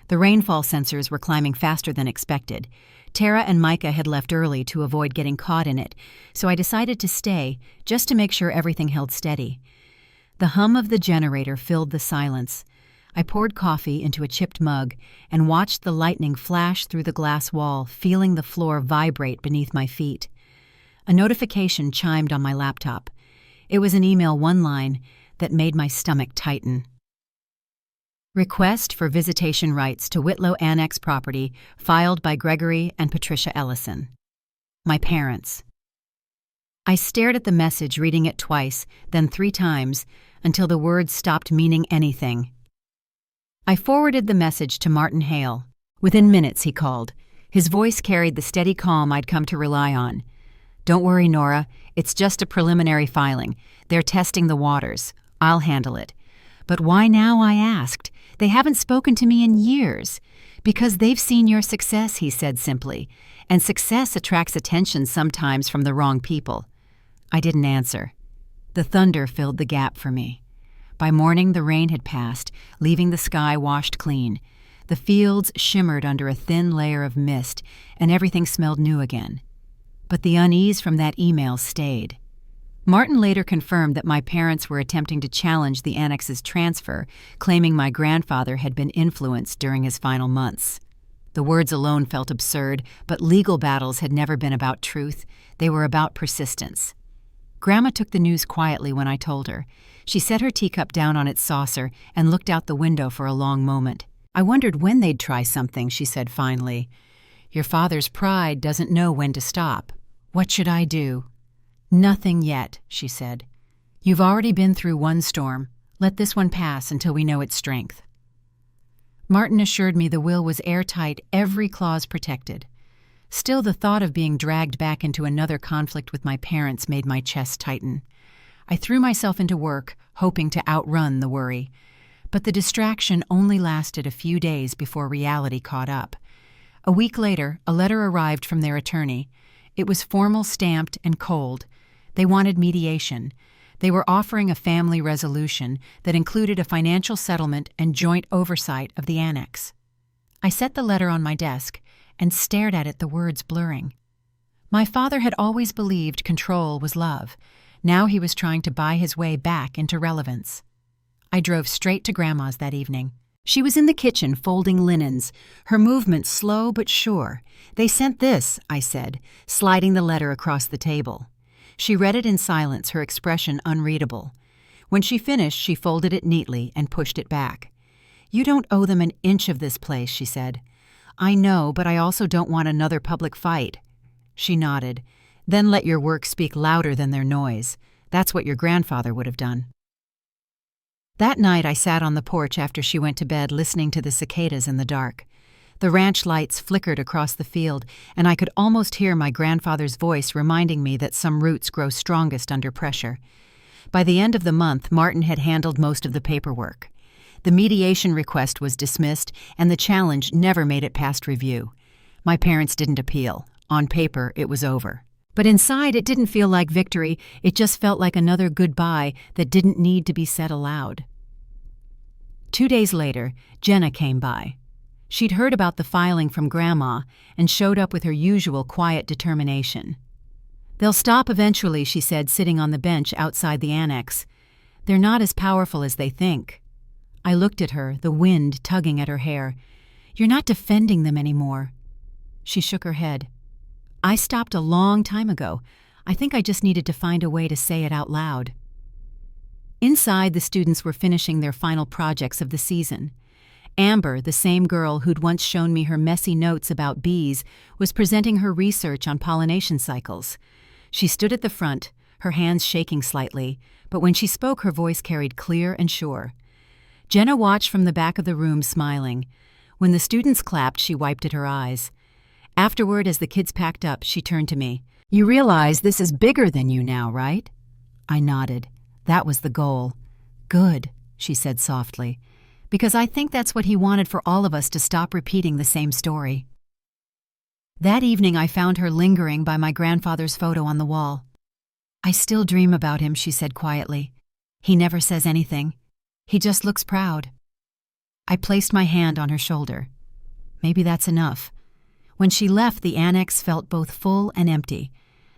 The rainfall sensors were climbing faster than expected. Tara and Micah had left early to avoid getting caught in it, so I decided to stay, just to make sure everything held steady. The hum of the generator filled the silence. I poured coffee into a chipped mug and watched the lightning flash through the glass wall, feeling the floor vibrate beneath my feet. A notification chimed on my laptop. It was an email one-line that made my stomach tighten. Request for visitation rights to Whitlow Annex property filed by Gregory and Patricia Ellison. My parents. I stared at the message, reading it twice, then 3 times, until the words stopped meaning anything. I forwarded the message to Martin Hale. Within minutes, he called. His voice carried the steady calm I'd come to rely on. "Don't worry, Nora. It's just a preliminary filing. They're testing the waters. I'll handle it." "But why now?" I asked. "They haven't spoken to me in years." "Because they've seen your success," he said simply. "And success attracts attention sometimes from the wrong people." I didn't answer. The thunder filled the gap for me. By morning, the rain had passed, leaving the sky washed clean. The fields shimmered under a thin layer of mist, and everything smelled new again. But the unease from that email stayed. Martin later confirmed that my parents were attempting to challenge the annex's transfer, claiming my grandfather had been influenced during his final months. The words alone felt absurd, but legal battles had never been about truth. They were about persistence. Grandma took the news quietly when I told her. She set her teacup down on its saucer and looked out the window for a long moment. "I wondered when they'd try something," she said finally. "Your father's pride doesn't know when to stop. What should I do?" "Nothing yet," she said. "You've already been through one storm. Let this one pass until we know its strength." Martin assured me the will was airtight, every clause protected. Still, the thought of being dragged back into another conflict with my parents made my chest tighten. I threw myself into work, hoping to outrun the worry. But the distraction only lasted a few days before reality caught up. A week later, a letter arrived from their attorney. It was formal, stamped, and cold. They wanted mediation. They were offering a family resolution that included a financial settlement and joint oversight of the annex. I set the letter on my desk and stared at it, the words blurring. My father had always believed control was love. Now he was trying to buy his way back into relevance. I drove straight to Grandma's that evening. She was in the kitchen folding linens, her movements slow but sure. "They sent this," I said, sliding the letter across the table. She read it in silence, her expression unreadable. When she finished, she folded it neatly and pushed it back. "You don't owe them an inch of this place," she said. "I know, but I also don't want another public fight." She nodded. "Then let your work speak louder than their noise. That's what your grandfather would have done." That night I sat on the porch after she went to bed, listening to the cicadas in the dark. The ranch lights flickered across the field, and I could almost hear my grandfather's voice reminding me that some roots grow strongest under pressure. By the end of the month, Martin had handled most of the paperwork. The mediation request was dismissed, and the challenge never made it past review. My parents didn't appeal. On paper, it was over. But inside, it didn't feel like victory. It just felt like another goodbye that didn't need to be said aloud. 2 days later, Jenna came by. She'd heard about the filing from Grandma and showed up with her usual quiet determination. "They'll stop eventually," she said, sitting on the bench outside the annex. "They're not as powerful as they think." I looked at her, the wind tugging at her hair. "You're not defending them anymore." She shook her head. "I stopped a long time ago. I think I just needed to find a way to say it out loud." Inside, the students were finishing their final projects of the season. Amber, the same girl who'd once shown me her messy notes about bees, was presenting her research on pollination cycles. She stood at the front, her hands shaking slightly, but when she spoke, her voice carried clear and sure. Jenna watched from the back of the room, smiling. When the students clapped, she wiped at her eyes. Afterward, as the kids packed up, she turned to me. "You realize this is bigger than you now, right?" I nodded. That was the goal. "Good," she said softly, "because I think that's what he wanted for all of us, to stop repeating the same story." That evening, I found her lingering by my grandfather's photo on the wall. "I still dream about him," she said quietly. "He never says anything. He just looks proud." I placed my hand on her shoulder. Maybe that's enough. When she left, the annex felt both full and empty,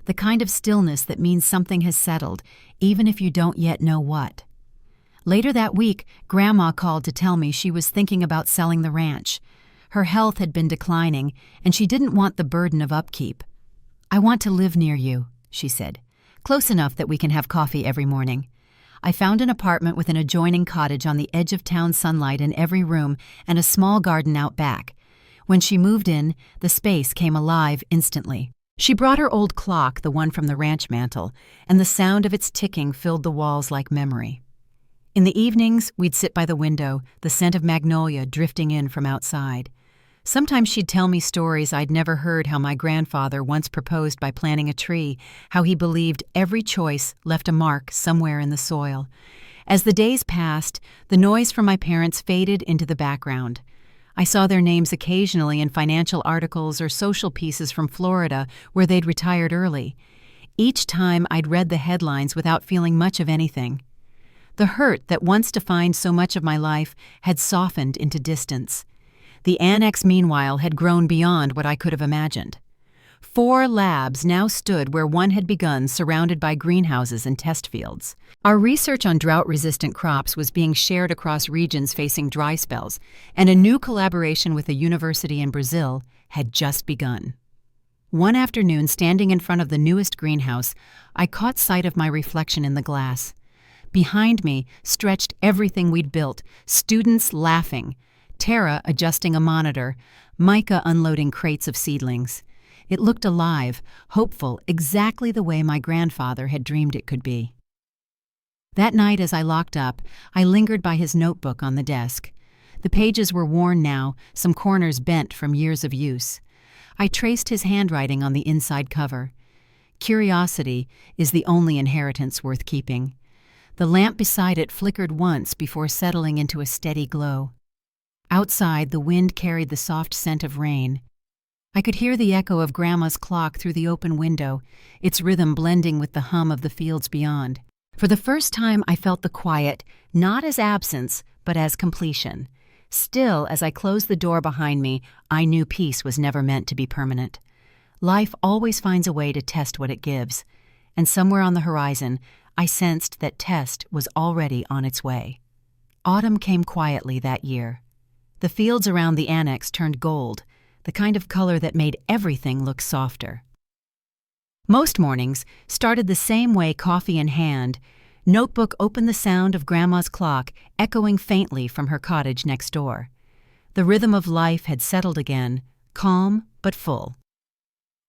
the kind of stillness that means something has settled, even if you don't yet know what. Later that week, Grandma called to tell me she was thinking about selling the ranch. Her health had been declining, and she didn't want the burden of upkeep. "I want to live near you," she said, "close enough that we can have coffee every morning." I found an apartment with an adjoining cottage on the edge of town, sunlight in every room, and a small garden out back. When she moved in, the space came alive instantly. She brought her old clock, the one from the ranch mantel, and the sound of its ticking filled the walls like memory. In the evenings, we'd sit by the window, the scent of magnolia drifting in from outside. Sometimes she'd tell me stories I'd never heard, how my grandfather once proposed by planting a tree, how he believed every choice left a mark somewhere in the soil. As the days passed, the noise from my parents faded into the background. I saw their names occasionally in financial articles or social pieces from Florida where they'd retired early. Each time I'd read the headlines without feeling much of anything. The hurt that once defined so much of my life had softened into distance. The annex, meanwhile, had grown beyond what I could have imagined. 4 labs now stood where one had begun, surrounded by greenhouses and test fields. Our research on drought-resistant crops was being shared across regions facing dry spells, and a new collaboration with a university in Brazil had just begun. One afternoon, standing in front of the newest greenhouse, I caught sight of my reflection in the glass. Behind me stretched everything we'd built, students laughing, Tara adjusting a monitor, Micah unloading crates of seedlings. It looked alive, hopeful, exactly the way my grandfather had dreamed it could be. That night as I locked up, I lingered by his notebook on the desk. The pages were worn now, some corners bent from years of use. I traced his handwriting on the inside cover. Curiosity is the only inheritance worth keeping. The lamp beside it flickered once before settling into a steady glow. Outside, the wind carried the soft scent of rain. I could hear the echo of Grandma's clock through the open window, its rhythm blending with the hum of the fields beyond. For the first time, I felt the quiet, not as absence, but as completion. Still, as I closed the door behind me, I knew peace was never meant to be permanent. Life always finds a way to test what it gives, and somewhere on the horizon, I sensed that test was already on its way. Autumn came quietly that year. The fields around the annex turned gold, the kind of color that made everything look softer. Most mornings started the same way, coffee in hand. Notebook opened the sound of Grandma's clock echoing faintly from her cottage next door. The rhythm of life had settled again, calm but full.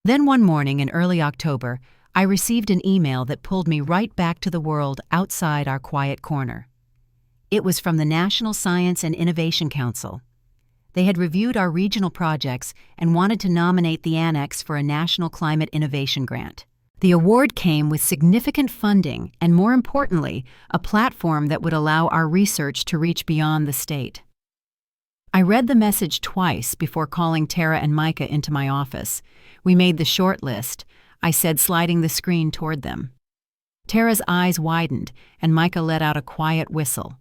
Then one morning in early October, I received an email that pulled me right back to the world outside our quiet corner. It was from the National Science and Innovation Council. They had reviewed our regional projects and wanted to nominate the Annex for a National Climate Innovation Grant. The award came with significant funding and, more importantly, a platform that would allow our research to reach beyond the state. I read the message twice before calling Tara and Micah into my office. We made the short list, I said, sliding the screen toward them. Tara's eyes widened, and Micah let out a quiet whistle.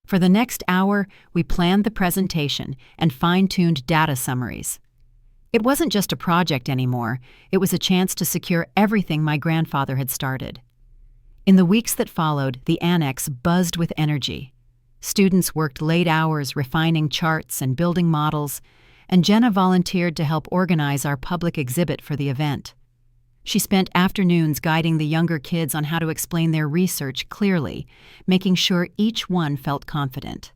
For the next hour, we planned the presentation and fine-tuned data summaries. It wasn't just a project anymore, it was a chance to secure everything my grandfather had started. In the weeks that followed, the annex buzzed with energy. Students worked late hours refining charts and building models, and Jenna volunteered to help organize our public exhibit for the event. She spent afternoons guiding the younger kids on how to explain their research clearly, making sure each one felt confident.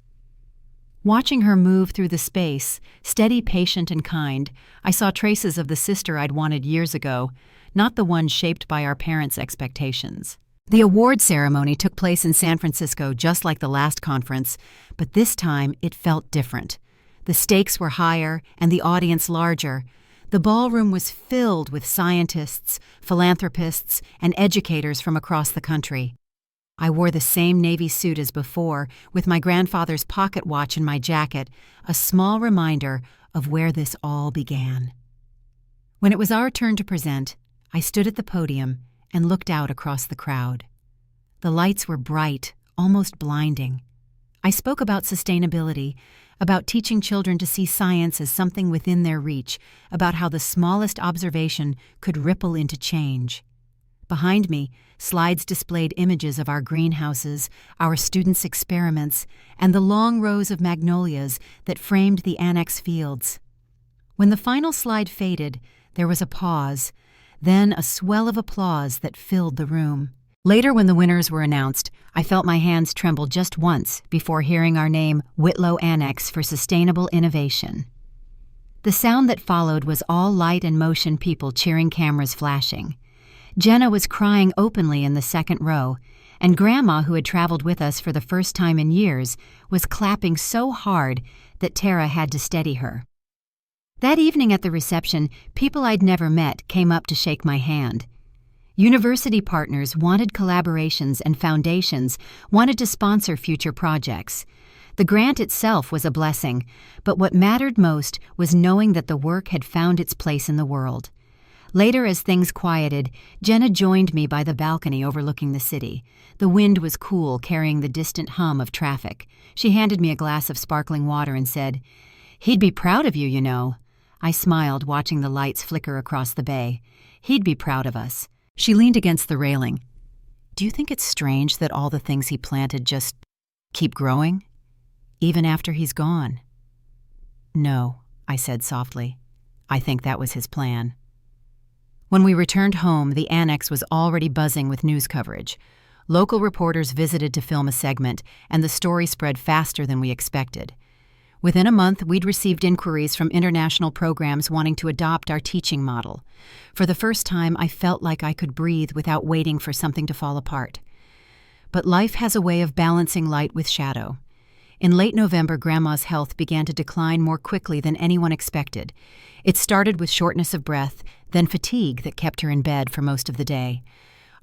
Watching her move through the space, steady, patient, and kind, I saw traces of the sister I'd wanted years ago, not the one shaped by our parents' expectations. The award ceremony took place in San Francisco just like the last conference, but this time it felt different. The stakes were higher and the audience larger. The ballroom was filled with scientists, philanthropists, and educators from across the country. I wore the same navy suit as before, with my grandfather's pocket watch in my jacket, a small reminder of where this all began. When it was our turn to present, I stood at the podium and looked out across the crowd. The lights were bright, almost blinding. I spoke about sustainability, about teaching children to see science as something within their reach, about how the smallest observation could ripple into change. Behind me, slides displayed images of our greenhouses, our students' experiments, and the long rows of magnolias that framed the annex fields. When the final slide faded, there was a pause, then a swell of applause that filled the room. Later, when the winners were announced, I felt my hands tremble just once before hearing our name, Whitlow Annex for Sustainable Innovation. The sound that followed was all light and motion, people cheering, cameras flashing. Jenna was crying openly in the second row, and Grandma, who had traveled with us for the first time in years, was clapping so hard that Tara had to steady her. That evening at the reception, people I'd never met came up to shake my hand. University partners wanted collaborations, and foundations wanted to sponsor future projects. The grant itself was a blessing, but what mattered most was knowing that the work had found its place in the world. Later, as things quieted, Jenna joined me by the balcony overlooking the city. The wind was cool, carrying the distant hum of traffic. She handed me a glass of sparkling water and said, "He'd be proud of you, you know." I smiled, watching the lights flicker across the bay. He'd be proud of us. She leaned against the railing. "Do you think it's strange that all the things he planted just keep growing, even after he's gone?" "No," I said softly. "I think that was his plan." When we returned home, the annex was already buzzing with news coverage. Local reporters visited to film a segment, and the story spread faster than we expected. Within a month, we'd received inquiries from international programs wanting to adopt our teaching model. For the first time, I felt like I could breathe without waiting for something to fall apart. But life has a way of balancing light with shadow. In late November, Grandma's health began to decline more quickly than anyone expected. It started with shortness of breath, then fatigue that kept her in bed for most of the day.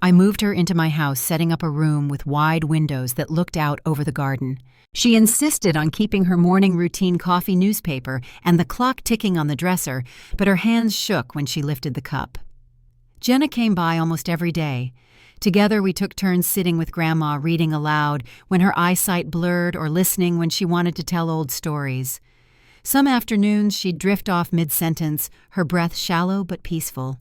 I moved her into my house, setting up a room with wide windows that looked out over the garden. She insisted on keeping her morning routine coffee, newspaper, and the clock ticking on the dresser, but her hands shook when she lifted the cup. Jenna came by almost every day. Together we took turns sitting with Grandma, reading aloud when her eyesight blurred, or listening when she wanted to tell old stories. Some afternoons she'd drift off mid-sentence, her breath shallow but peaceful.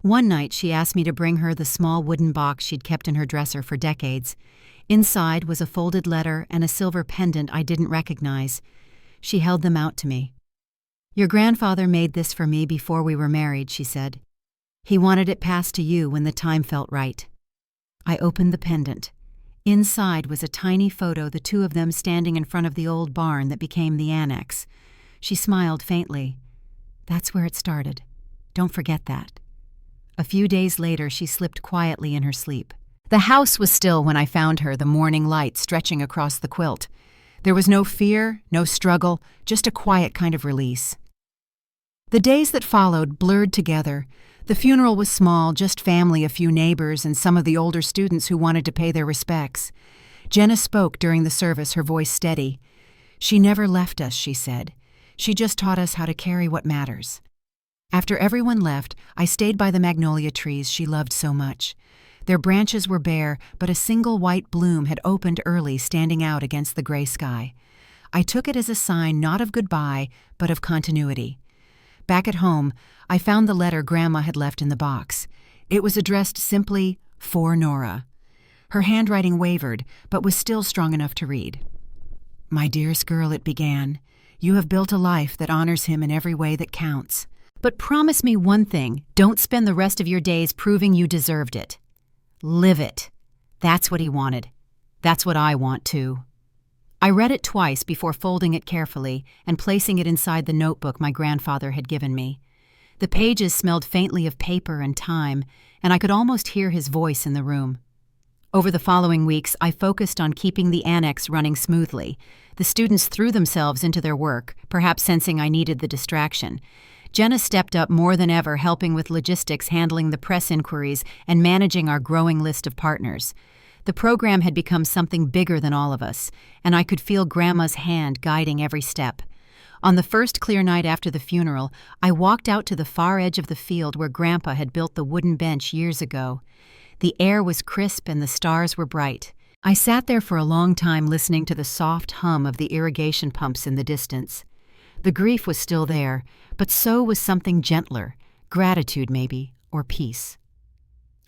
One night she asked me to bring her the small wooden box she'd kept in her dresser for decades. Inside was a folded letter and a silver pendant I didn't recognize. She held them out to me. "Your grandfather made this for me before we were married," she said. "He wanted it passed to you when the time felt right." I opened the pendant. Inside was a tiny photo, the two of them standing in front of the old barn that became the annex. She smiled faintly. "That's where it started. Don't forget that." A few days later, she slipped quietly in her sleep. The house was still when I found her, the morning light stretching across the quilt. There was no fear, no struggle, just a quiet kind of release. The days that followed blurred together. The funeral was small, just family, a few neighbors, and some of the older students who wanted to pay their respects. Jenna spoke during the service, her voice steady. "She never left us," she said. "She just taught us how to carry what matters." After everyone left, I stayed by the magnolia trees she loved so much. Their branches were bare, but a single white bloom had opened early, standing out against the gray sky. I took it as a sign not of goodbye, but of continuity. Back at home, I found the letter Grandma had left in the box. It was addressed simply, "For Nora." Her handwriting wavered, but was still strong enough to read. "My dearest girl," it began, "you have built a life that honors him in every way that counts. But promise me one thing, don't spend the rest of your days proving you deserved it. Live it. That's what he wanted. That's what I want too." I read it twice before folding it carefully and placing it inside the notebook my grandfather had given me. The pages smelled faintly of paper and time, and I could almost hear his voice in the room. Over the following weeks, I focused on keeping the annex running smoothly. The students threw themselves into their work, perhaps sensing I needed the distraction. Jenna stepped up more than ever, helping with logistics, handling the press inquiries, and managing our growing list of partners. The program had become something bigger than all of us, and I could feel Grandma's hand guiding every step. On the first clear night after the funeral, I walked out to the far edge of the field where Grandpa had built the wooden bench years ago. The air was crisp and the stars were bright. I sat there for a long time, listening to the soft hum of the irrigation pumps in the distance. The grief was still there, but so was something gentler, gratitude maybe, or peace.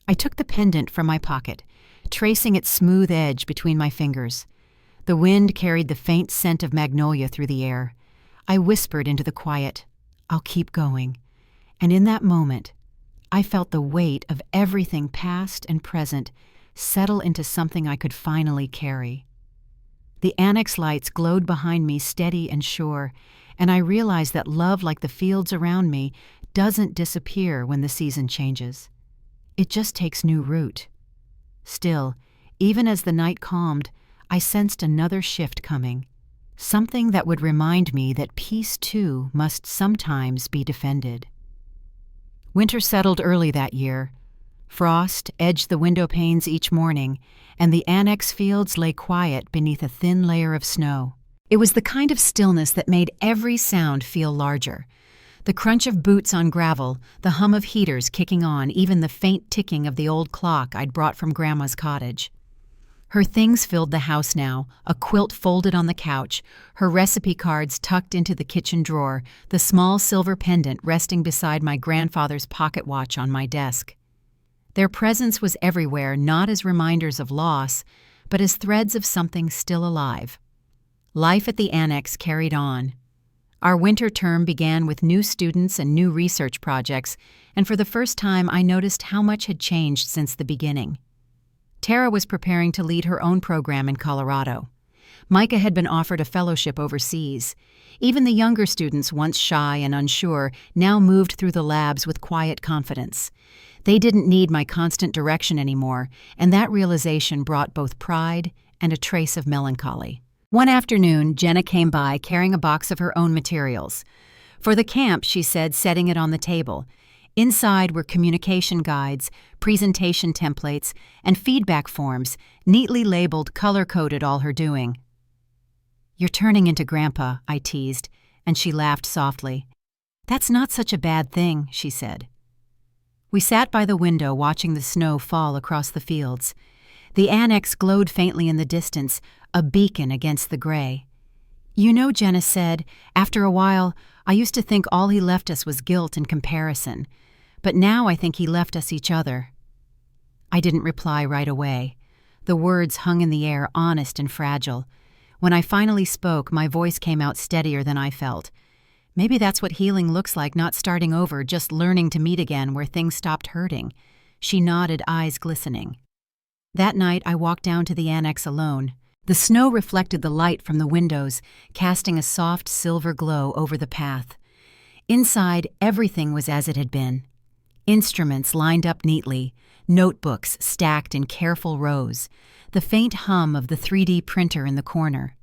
I took the pendant from my pocket, tracing its smooth edge between my fingers. The wind carried the faint scent of magnolia through the air. I whispered into the quiet, "I'll keep going." And in that moment, I felt the weight of everything past and present settle into something I could finally carry. The annex lights glowed behind me, steady and sure, and I realize that love, like the fields around me, doesn't disappear when the season changes. It just takes new root. Still, even as the night calmed, I sensed another shift coming, something that would remind me that peace too must sometimes be defended. Winter settled early that year. Frost edged the window panes each morning, and the annex fields lay quiet beneath a thin layer of snow. It was the kind of stillness that made every sound feel larger. The crunch of boots on gravel, the hum of heaters kicking on, even the faint ticking of the old clock I'd brought from Grandma's cottage. Her things filled the house now, a quilt folded on the couch, her recipe cards tucked into the kitchen drawer, the small silver pendant resting beside my grandfather's pocket watch on my desk. Their presence was everywhere, not as reminders of loss, but as threads of something still alive. Life at the annex carried on. Our winter term began with new students and new research projects, and for the first time I noticed how much had changed since the beginning. Tara was preparing to lead her own program in Colorado. Micah had been offered a fellowship overseas. Even the younger students, once shy and unsure, now moved through the labs with quiet confidence. They didn't need my constant direction anymore, and that realization brought both pride and a trace of melancholy. One afternoon, Jenna came by carrying a box of her own materials. For the camp, she said, setting it on the table. Inside were communication guides, presentation templates, and feedback forms, neatly labeled, color-coded all her doing. "You're turning into Grandpa," I teased, and she laughed softly. "That's not such a bad thing," she said. We sat by the window watching the snow fall across the fields. The annex glowed faintly in the distance, a beacon against the gray. "You know," Jenna said, "after a while, I used to think all he left us was guilt and comparison. But now I think he left us each other." I didn't reply right away. The words hung in the air, honest and fragile. When I finally spoke, my voice came out steadier than I felt. Maybe that's what healing looks like, not starting over, just learning to meet again where things stopped hurting. She nodded, eyes glistening. That night, I walked down to the annex alone. The snow reflected the light from the windows, casting a soft silver glow over the path. Inside, everything was as it had been. Instruments lined up neatly, notebooks stacked in careful rows, the faint hum of the 3D printer in the corner.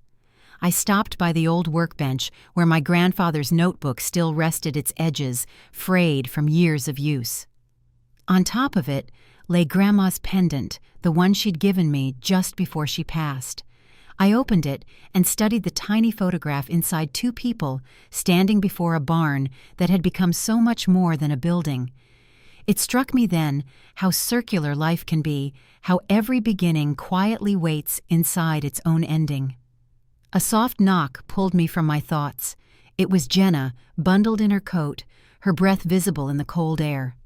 I stopped by the old workbench where my grandfather's notebook still rested its edges, frayed from years of use. On top of it lay Grandma's pendant, the one she'd given me just before she passed. I opened it and studied the tiny photograph inside two people standing before a barn that had become so much more than a building. It struck me then how circular life can be, how every beginning quietly waits inside its own ending. A soft knock pulled me from my thoughts. It was Jenna, bundled in her coat, her breath visible in the cold air.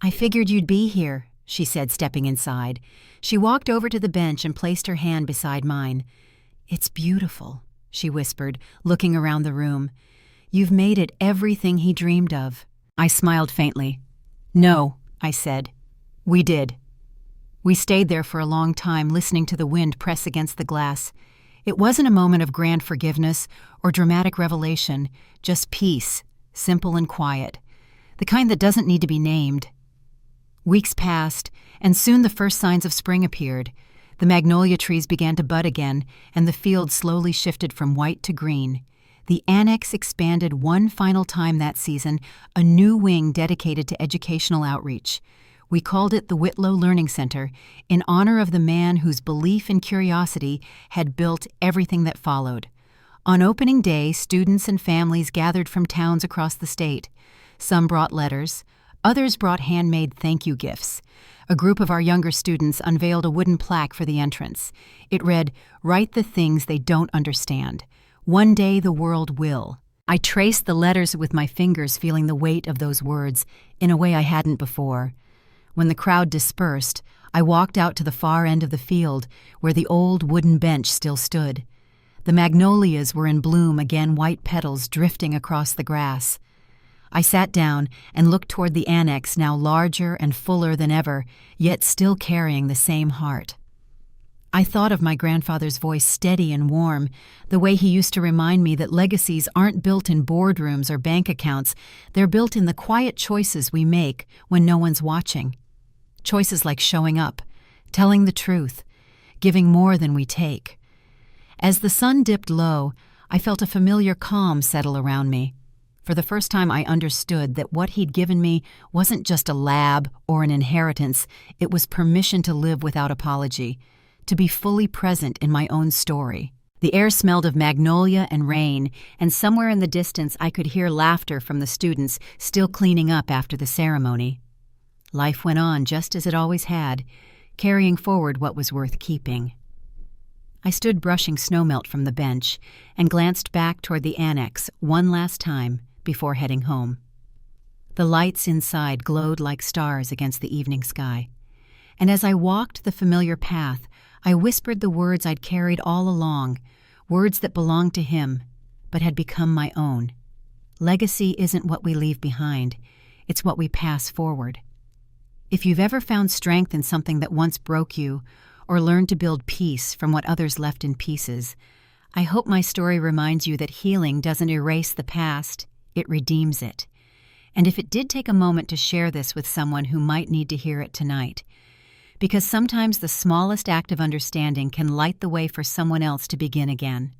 "I figured you'd be here," she said, stepping inside. She walked over to the bench and placed her hand beside mine. "It's beautiful," she whispered, looking around the room. "You've made it everything he dreamed of." I smiled faintly. "No," I said. "We did." We stayed there for a long time, listening to the wind press against the glass. It wasn't a moment of grand forgiveness or dramatic revelation, just peace, simple and quiet, the kind that doesn't need to be named. Weeks passed, and soon the first signs of spring appeared. The magnolia trees began to bud again, and the field slowly shifted from white to green. The annex expanded one final time that season, a new wing dedicated to educational outreach. We called it the Whitlow Learning Center, in honor of the man whose belief and curiosity had built everything that followed. On opening day, students and families gathered from towns across the state. Some brought letters. Others brought handmade thank you gifts. A group of our younger students unveiled a wooden plaque for the entrance. It read, "Write the things they don't understand. One day the world will." I traced the letters with my fingers, feeling the weight of those words in a way I hadn't before. When the crowd dispersed, I walked out to the far end of the field where the old wooden bench still stood. The magnolias were in bloom, again, white petals drifting across the grass. I sat down and looked toward the annex, now larger and fuller than ever, yet still carrying the same heart. I thought of my grandfather's voice, steady and warm, the way he used to remind me that legacies aren't built in boardrooms or bank accounts, they're built in the quiet choices we make when no one's watching. Choices like showing up, telling the truth, giving more than we take. As the sun dipped low, I felt a familiar calm settle around me. For the first time, I understood that what he'd given me wasn't just a lab or an inheritance, it was permission to live without apology, to be fully present in my own story. The air smelled of magnolia and rain, and somewhere in the distance I could hear laughter from the students still cleaning up after the ceremony. Life went on just as it always had, carrying forward what was worth keeping. I stood brushing snowmelt from the bench and glanced back toward the annex one last time before heading home. The lights inside glowed like stars against the evening sky, and as I walked the familiar path, I whispered the words I'd carried all along, words that belonged to him, but had become my own. Legacy isn't what we leave behind, it's what we pass forward. If you've ever found strength in something that once broke you, or learned to build peace from what others left in pieces, I hope my story reminds you that healing doesn't erase the past, it redeems it. And if it did take a moment to share this with someone who might need to hear it tonight, because sometimes the smallest act of understanding can light the way for someone else to begin again.